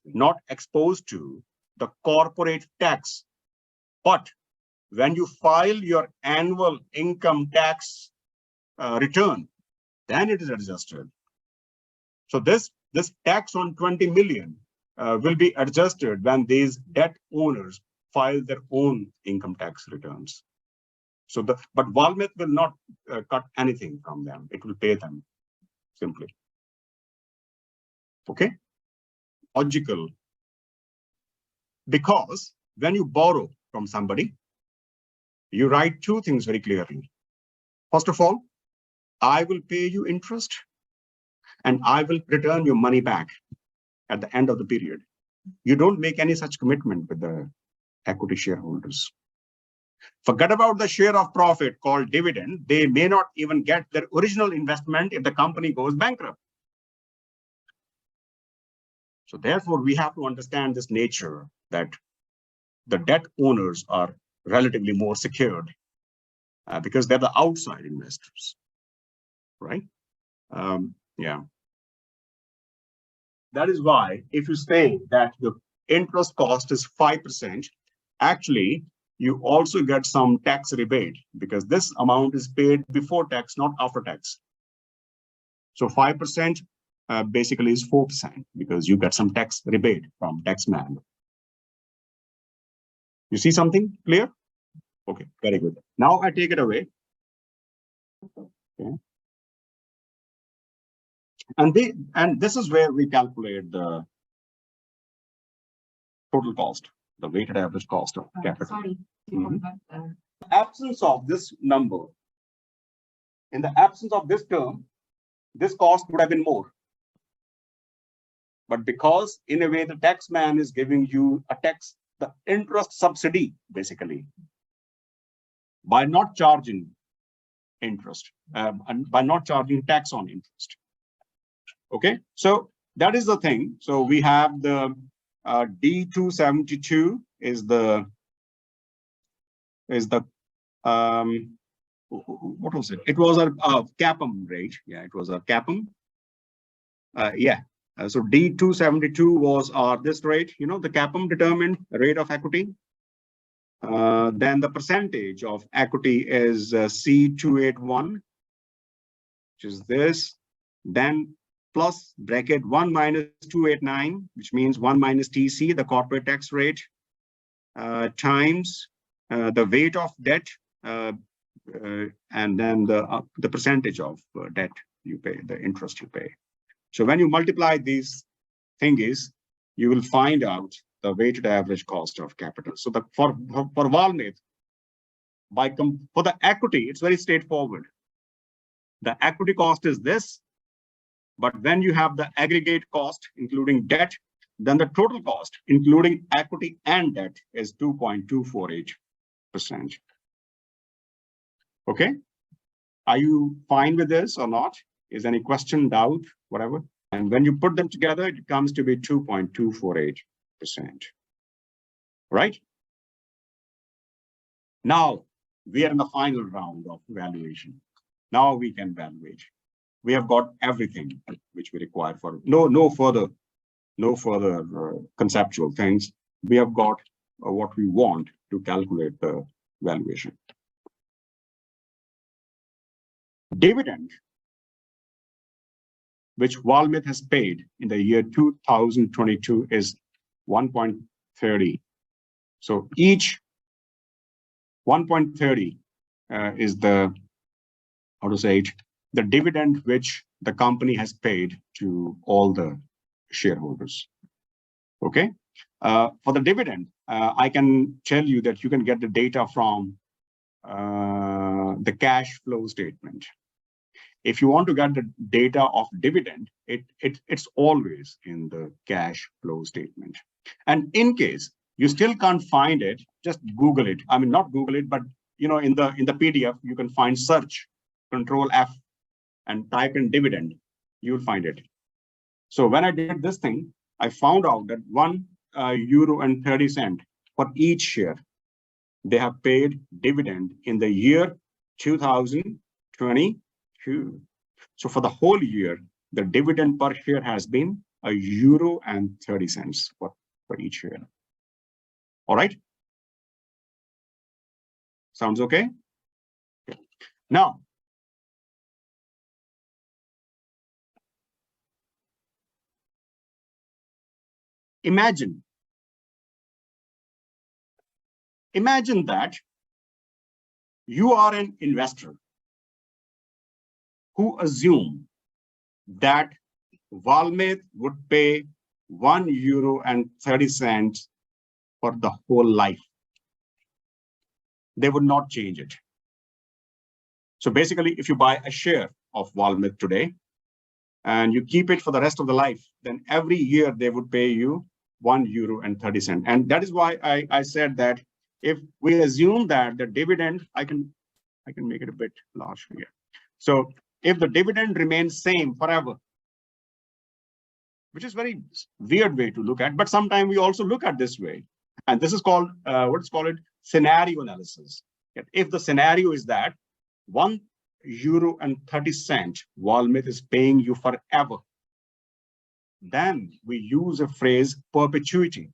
not exposed to the corporate tax. But when you file your annual income tax return, then it is adjusted. So this tax on 20 million will be adjusted when these debt owners file their own income tax returns. So but Valmet will not cut anything from them. It will pay them simply. Okay, logical. Because when you borrow from somebody, you write two things very clearly. First of all, I will pay you interest and I will return your money back at the end of the period. You don't make any such commitment with the equity shareholders. Forget about the share of profit called dividend. They may not even get their original investment if the company goes bankrupt. So therefore, we have to understand this nature that the debt owners are relatively more secured because they're the outside investors, right? Yeah. That is why if you say that the interest cost is 5%, actually, you also get some tax rebate because this amount is paid before tax, not after tax. So 5% basically is 4% because you get some tax rebate from taxman. You see something clear? Okay, very good. Now I take it away. Okay. And this is where we calculate the total cost, the weighted average cost of capital. Sorry. Mhm. Absence of this number, in the absence of this term, this cost would have been more. But because in a way the tax man is giving you the interest subsidy, basically, by not charging interest, and by not charging tax on interest. Okay, so that is the thing. So we have the D272 is the what was it? It was a CAPM rate. Yeah, it was a CAPM. Yeah. So D272 was this rate. You know, the CAPM determined rate of equity. Then the percentage of equity is C281, which is this. Then plus bracket 1 minus 289, which means 1 minus TC, the corporate tax rate, times the weight of debt, and then the percentage of debt you pay, the interest you pay. So when you multiply these thingies, you will find out the weighted average cost of capital. So for Valmet, for the equity, it's very straightforward. The equity cost is this, but when you have the aggregate cost, including debt, then the total cost, including equity and debt, is 2.248%. Okay, are you fine with this or not? Is any question, doubt, whatever? And when you put them together, it comes to be 2.248%. Right? Now we are in the final round of valuation. Now we can valuate. We have got everything which we require for no further conceptual things. We have got what we want to calculate the valuation. Dividend, which Valmet has paid in the year 2022, is 1.30. So each 1.30 is the, how to say it, the dividend which the company has paid to all the shareholders. Okay. For the dividend, I can tell you that you can get the data from the cash flow statement. If you want to get the data of dividend, it's always in the cash flow statement. And in case you still can't find it, just Google it. I mean, not Google it, but you know, in the PDF, you can find search, Control F, and type in dividend. You'll find it. So when I did this thing, I found out that €1.30 for each share they have paid dividend in the year 2022. So for the whole year, the dividend per share has been €1.30 for each share. All right. Sounds okay? Okay. Now, imagine that you are an investor who assume that Valmet would pay €1.30 for the whole life. They would not change it. So basically, if you buy a share of Valmet today and you keep it for the rest of the life, then every year they would pay you €1.30. And that is why I said that if we assume that the dividend, I can make it a bit large here. So if the dividend remains same forever, which is very weird way to look at, but sometimes we also look at this way. And this is called, what's called scenario analysis. If the scenario is that €1.30 Valmet is paying you forever, then we use a phrase perpetuity.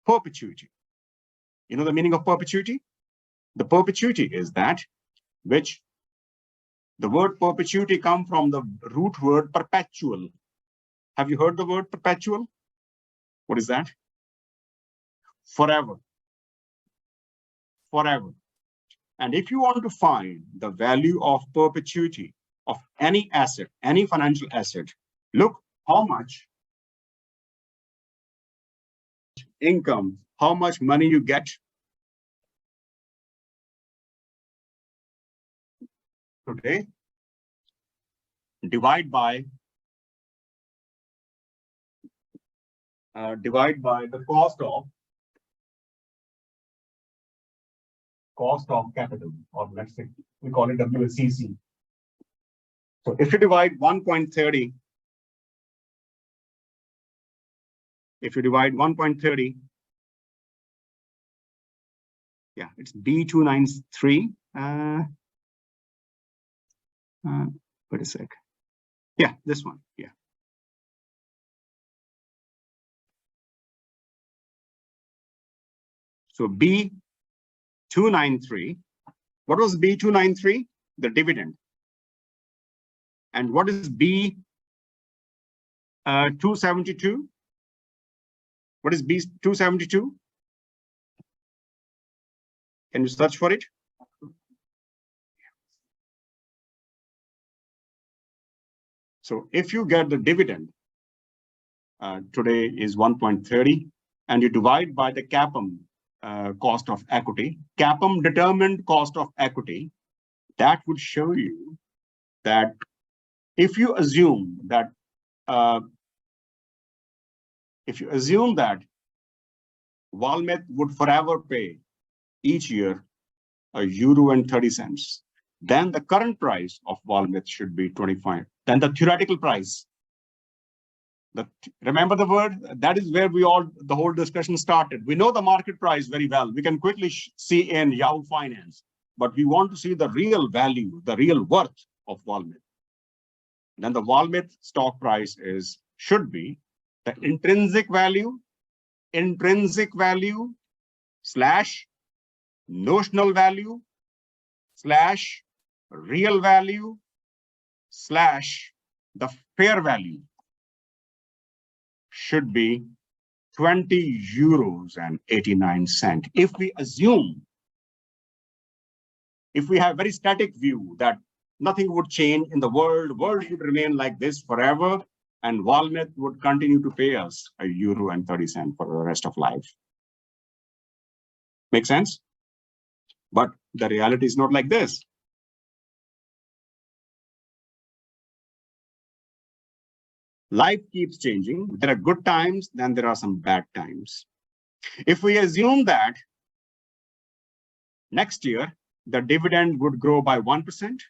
Perpetuity. You know the meaning of perpetuity? The perpetuity is that which the word perpetuity comes from the root word perpetual. Have you heard the word perpetual? What is that? Forever. Forever. And if you want to find the value of perpetuity of any asset, any financial asset, look how much income, how much money you get today, divide by the cost of capital, or let's say we call it WCC. So if you divide 1.30, yeah, it's B293. Wait a sec. Yeah, this one. Yeah. So B293. What was B293? The dividend. And what is B272? What is B272? Can you search for it? So if you get the dividend, today is 1.30, and you divide by the CAPM cost of equity, CAPM determined cost of equity, that would show you that if you assume that Valmet would forever pay each year €1.30, then the current price of Valmet should be 25. Then the theoretical price. Remember the word? That is where the whole discussion started. We know the market price very well. We can quickly see in Yahoo Finance, but we want to see the real value, the real worth of Valmet. Then the Valmet stock price should be the intrinsic value slash notional value slash real value slash the fair value should be €20.89. If we have very static view that nothing would change in the world would remain like this forever, and Valmet would continue to pay us €1.30 for the rest of life. Make sense? But the reality is not like this. Life keeps changing. There are good times, then there are some bad times. If we assume that next year the dividend would grow by 1%,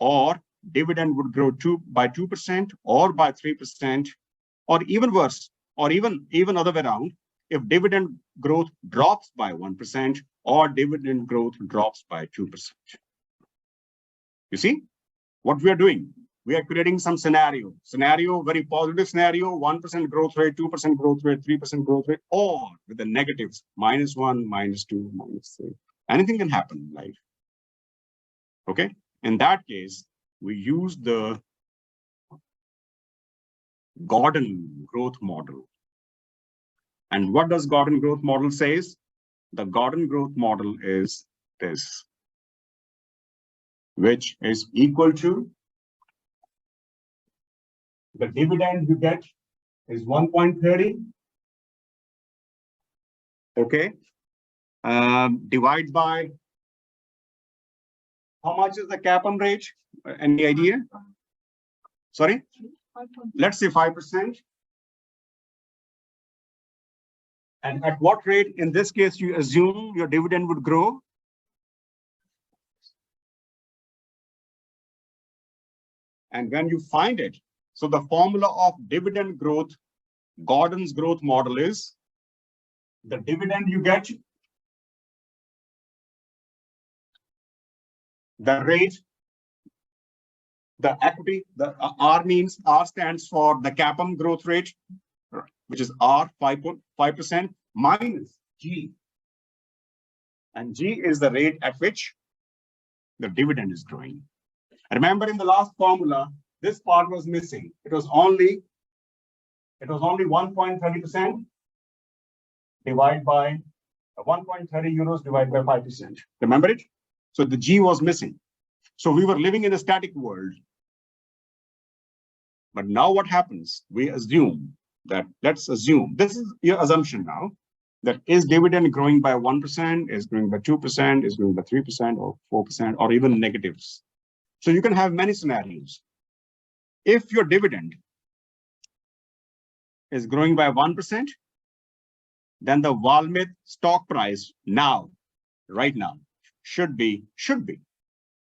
or dividend would grow by 2%, or by 3%, or even worse, or even other way around, if dividend growth drops by 1%, or dividend growth drops by 2%. You see what we are doing? We are creating some scenario, very positive scenario, 1% growth rate, 2% growth rate, 3% growth rate, or with the negatives, -1, -2, -3. Anything can happen in life. Okay. In that case, we use the Gordon growth model. And what does Gordon growth model says? The Gordon growth model is this, which is equal to the dividend you get is 1.30. Okay. Divide by how much is the CAPM rate? Any idea? Sorry? Let's say 5%. And at what rate, in this case, you assume your dividend would grow? And when you find it, so the formula of dividend growth, Gordon's growth model is the dividend you get, the rate, the equity, the R stands for the CAPM growth rate, which is R 5% minus G. And G is the rate at which the dividend is growing. Remember, in the last formula, this part was missing. It was only 1.30% divided by 1.30 euros divided by 5%. Remember it? So the G was missing. So we were living in a static world. But now what happens? We assume that, let's assume, this is your assumption now, that is dividend growing by 1%, is growing by 2%, is growing by 3% or 4%, or even negatives. So you can have many scenarios. If your dividend is growing by 1%, then the Valmet stock price now, right now, should be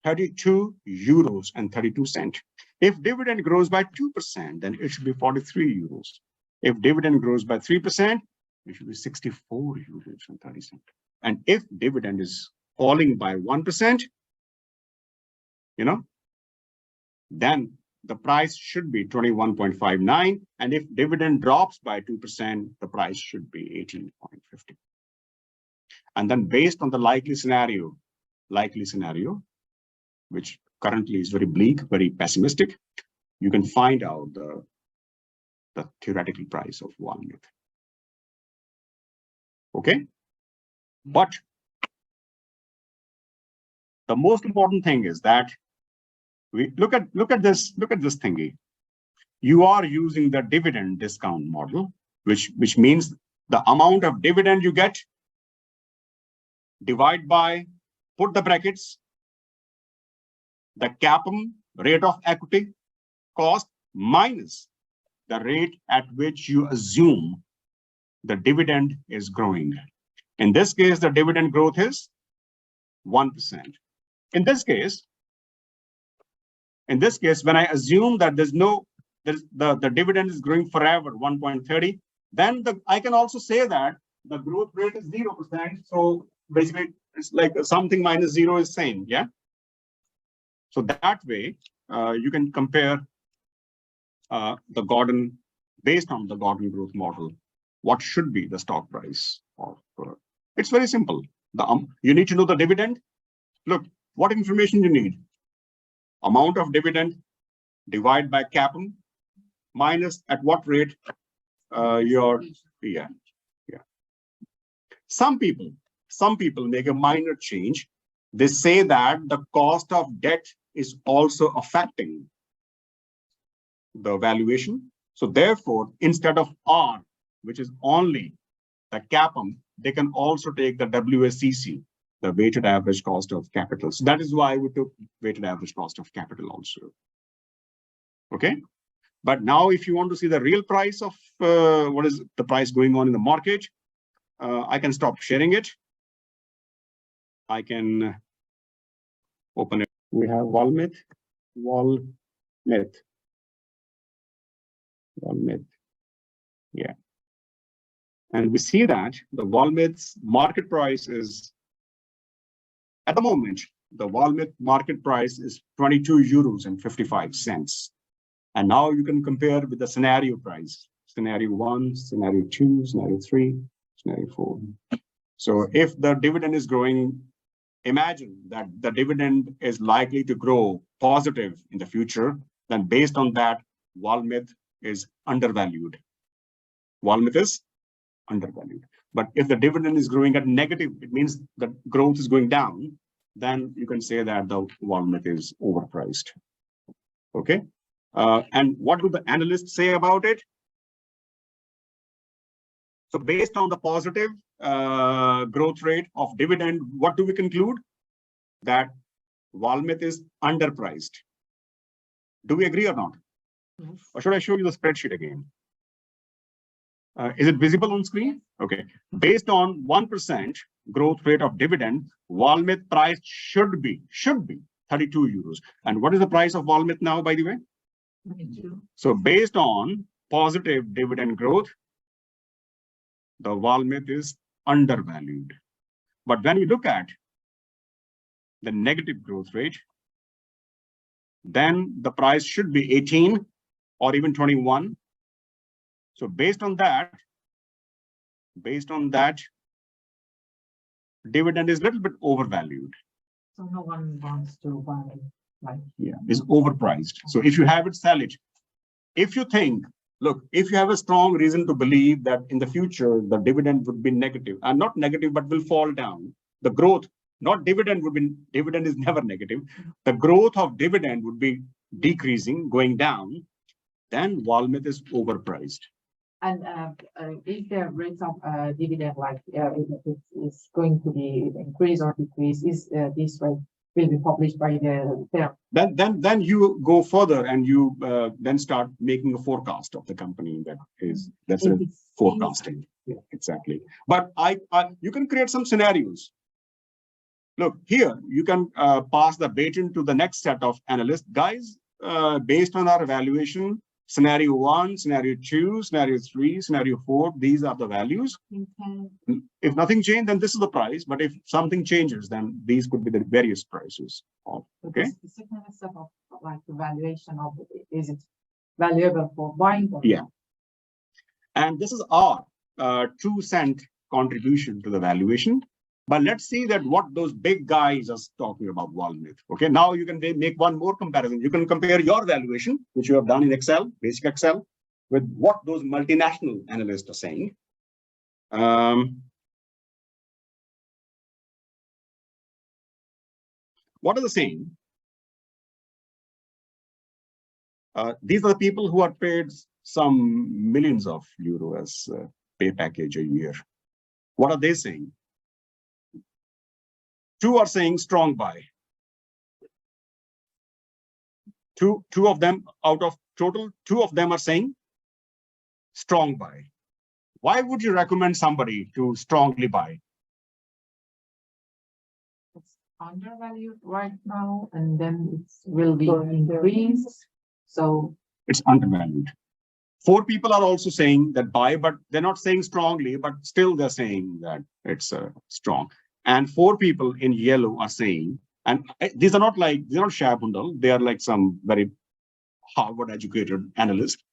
32 euros and 32 cents. If dividend grows by 2%, then it should be 43 euros. If dividend grows by 3%, it should be 64 euros and 30 cents. And if dividend is falling by 1%, then the price should be 21.59. And if dividend drops by 2%, the price should be 18.50. And then based on the likely scenario, which currently is very bleak, very pessimistic, you can find out the theoretical price of Valmet. Okay? But the most important thing is that we look at this thingy. You are using the dividend discount model, which means the amount of dividend you get, divide by, put the brackets, the CAPM, rate of equity cost, minus the rate at which you assume the dividend is growing. In this case, the dividend growth is 1%. In this case, when I assume that the dividend is growing forever, 1.30, then I can also say that the growth rate is 0%. So basically, it's like something minus 0 is same, yeah? So that way, you can compare based on the Gordon growth model, what should be the stock price of, it's very simple. You need to know the dividend. Look, what information you need? Amount of dividend, divide by CAPM, minus at what rate yeah. Some people make a minor change. They say that the cost of debt is also affecting the valuation. So therefore, instead of R, which is only the CAPM, they can also take the WACC, the weighted average cost of capital. So that is why we took weighted average cost of capital also. Okay. But now if you want to see the real price of what is the price going on in the market, I can stop sharing it. I can open it. We have Valmet. Yeah. And we see that the Valmet's market price is, at the moment, the Valmet market price is 22 euros and 55 cents. And now you can compare with the scenario price, scenario 1, scenario 2, scenario 3, scenario 4. So if the dividend is growing, imagine that the dividend is likely to grow positive in the future, then based on that, Valmet is undervalued. Valmet is undervalued. But if the dividend is growing at negative, it means the growth is going down, then you can say that the Valmet is overpriced. Okay. And what do the analysts say about it? So based on the positive growth rate of dividend, what do we conclude? That Valmet is underpriced. Do we agree or not? Yes. Or should I show you the spreadsheet again? Is it visible on screen? Okay. Based on 1% growth rate of dividend, Valmet price should be 32 euros. And what is the price of Valmet now, by the way? 22. So based on positive dividend growth, the Valmet is undervalued. But when you look at the negative growth rate, then the price should be 18 or even 21. So based on that, dividend is a little bit overvalued. So no one wants to buy, right? Yeah, is overpriced. So if you have it, sell it. If you think look, if you have a strong reason to believe that in the future, the dividend would be negative, and not negative, but will fall down, the growth, not dividend would be, dividend is never negative. The growth of dividend would be decreasing, going down, then Valmet is overpriced. And is the rate of dividend like it's going to be increase or decrease? Is this rate will be published by the firm? Then you go further and you then start making a forecast of the company. That's a forecasting. Yeah, exactly. But you can create some scenarios. Look here, you can pass the baton to the next set of analysts, guys. Based on our evaluation, scenario 1, scenario 2, scenario 3, scenario 4, these are the values. If nothing changed, then this is the price. But if something changes, then these could be the various prices. Okay. The second step of like the valuation of is it valuable for buying? Yeah. And this is our 2-cent contribution to the valuation. But let's see that what those big guys are talking about Valmet. Okay, now you can make one more comparison. You can compare your valuation, which you have done in Excel, basic Excel, with what those multinational analysts are saying. What are they saying? These are the people who are paid some millions of euro as pay package a year. What are they saying? 2 are saying strong buy. Two of them out of total, 2 of them are saying strong buy. Why would you recommend somebody to strongly buy? It's undervalued right now, and then it will be increased. So it's undervalued. 4 people are also saying that buy, but they're not saying strongly, but still they're saying that it's strong. And 4 people in yellow are saying, and these are not Shabundal, they are like some very Harvard educated analyst.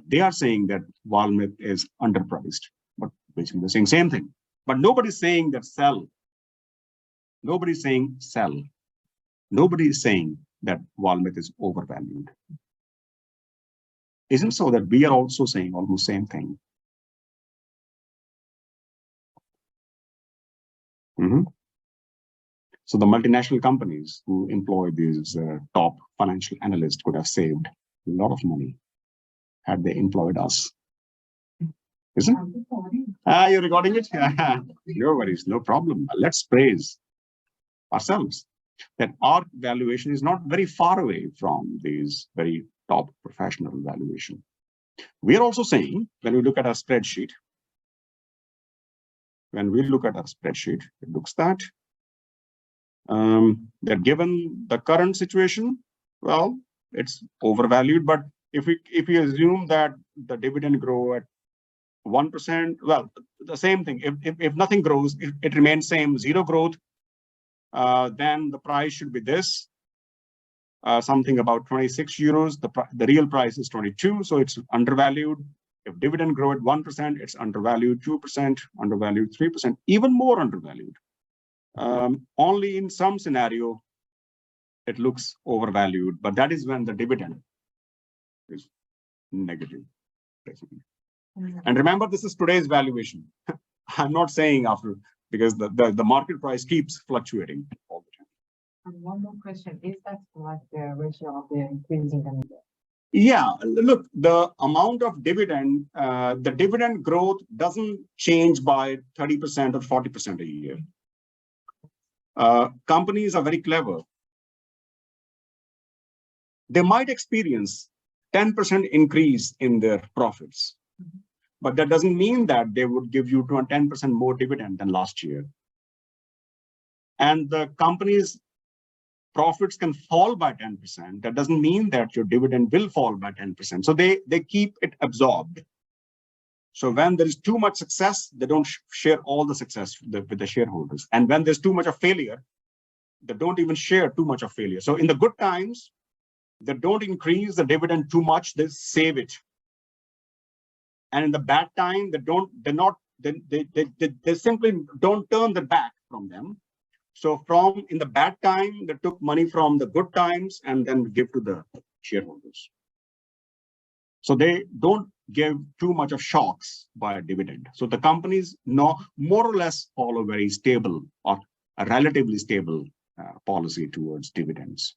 They are saying that Valmet is underpriced, but basically they're saying same thing. But nobody's saying that sell. Nobody's saying sell. Nobody is saying that Valmet is overvalued. Isn't so that we are also saying almost same thing? So the multinational companies who employ these top financial analysts could have saved a lot of money had they employed us. Isn't it? You're recording it? No worries, no problem. Let's praise ourselves that our valuation is not very far away from these very top professional valuation. We are also saying, when we look at our spreadsheet, it looks that that given the current situation, well, it's overvalued. But if we assume that the dividend grow at 1%, well, the same thing. If nothing grows, it remains same, 0 growth, then the price should be this, something about 26 euros. The real price is 22, so it's undervalued. If dividend grow at 1%, it's undervalued 2%, undervalued 3%, even more undervalued. Only in some scenario, it looks overvalued, but that is when the dividend is negative, basically. And remember, this is today's valuation. I'm not saying after, because the market price keeps fluctuating all the time. And one more question, is that like the ratio of the increasing and yeah, look, the amount of dividend, the dividend growth doesn't change by 30% or 40% a year. Companies are very clever. They might experience 10% increase in their profits, but that doesn't mean that they would give you 10% more dividend than last year. And the company's profits can fall by 10%. That doesn't mean that your dividend will fall by 10%. So they keep it absorbed. So when there is too much success, they don't share all the success with the shareholders. And when there's too much of failure, they don't even share too much of failure. So in the good times, they don't increase the dividend too much, they save it. And in the bad time, they simply don't turn their back from them. So in the bad time, they took money from the good times and then give to the shareholders. So they don't give too much of shocks by a dividend. So the companies more or less follow very stable or a relatively stable policy towards dividends.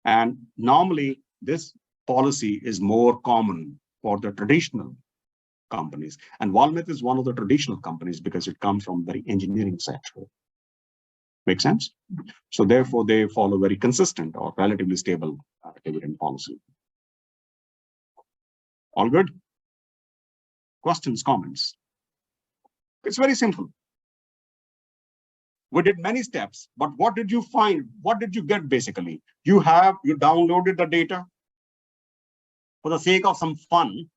And normally this policy is more common for the traditional companies. And Valmet is one of the traditional companies because it comes from the engineering sector. Make sense? So therefore they follow very consistent or relatively stable dividend policy. All good? Questions, comments? It's very simple. We did many steps, but what did you find? What did you get basically? You downloaded the data. For the sake of some fun,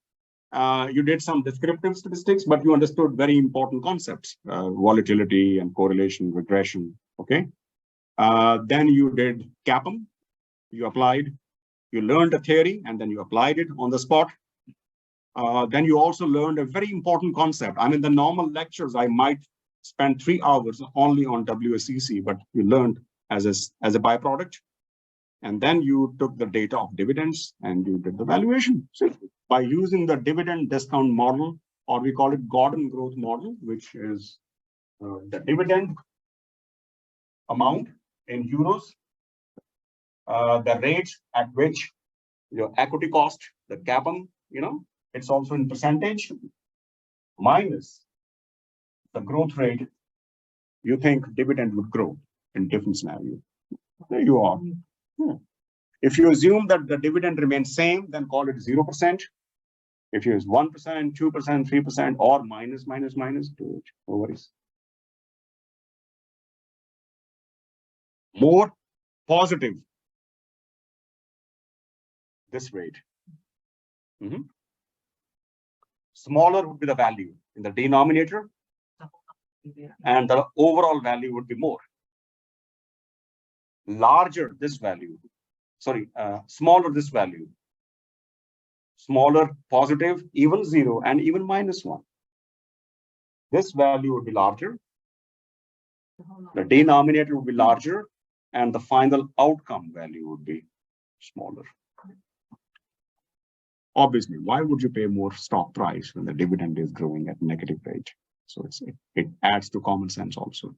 you did some descriptive statistics, but you understood very important concepts, volatility and correlation, regression, okay? Then you did CAPM, you applied, you learned a theory, and then you applied it on the spot. Then you also learned a very important concept. I mean, the normal lectures, I might spend 3 hours only on WSCC, but you learned as a byproduct. And then you took the data of dividends and you did the valuation. So by using the dividend discount model, or we call it Gordon growth model, which is the dividend amount in euros, the rate at which your equity cost, the CAPM, it's also in percentage, minus the growth rate you think dividend would grow in different scenario. There you are. If you assume that the dividend remains same, then call it 0%. If you use 1%, 2%, 3%, or minus, do it. No worries. More positive, this rate. Smaller would be the value in the denominator, and the overall value would be more. Larger this value, smaller this value. Smaller positive, even 0, and even -1. This value would be larger. The denominator would be larger, and the final outcome value would be smaller. Obviously, why would you pay more stock price when the dividend is growing at negative rate? So it adds to common sense also.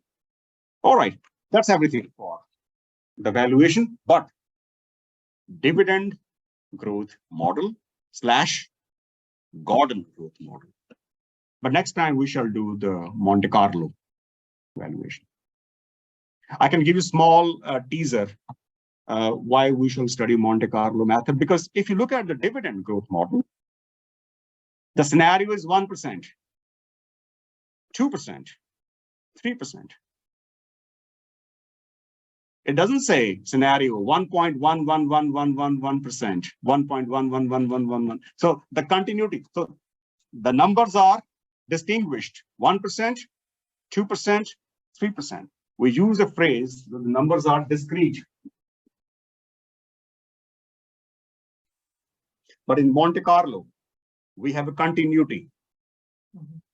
All right, that's everything for the valuation, but dividend growth model / Gordon growth model. But next time we shall do the Monte Carlo valuation. I can give you a small teaser why we shall study Monte Carlo method, because if you look at the dividend growth model, the scenario is 1%, 2%, 3%. It doesn't say scenario 1.11111%, 1.11111. So the continuity, so the numbers are distinguished: 1%, 2%, 3%. We use a phrase that the numbers are discrete. But in Monte Carlo, we have a continuity.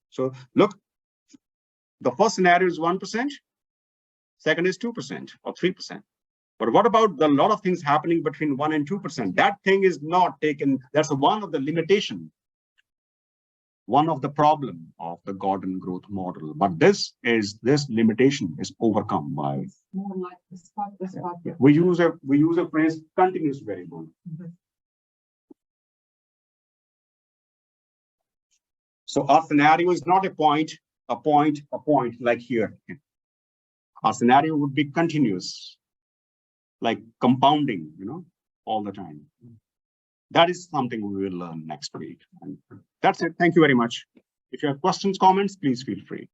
So look, the first scenario is 1%. Second is 2% or 3%. But what about the lot of things happening between 1 and 2%? That thing is not taken. That's one of the limitation, one of the problem of the Gordon growth model. But this limitation is overcome by more like the spot. we use a phrase continuous variable. So our scenario is not a point like here. Our scenario would be continuous, like compounding, all the time. That is something we will learn next week. And that's it. Thank you very much. If you have questions, comments, please feel free.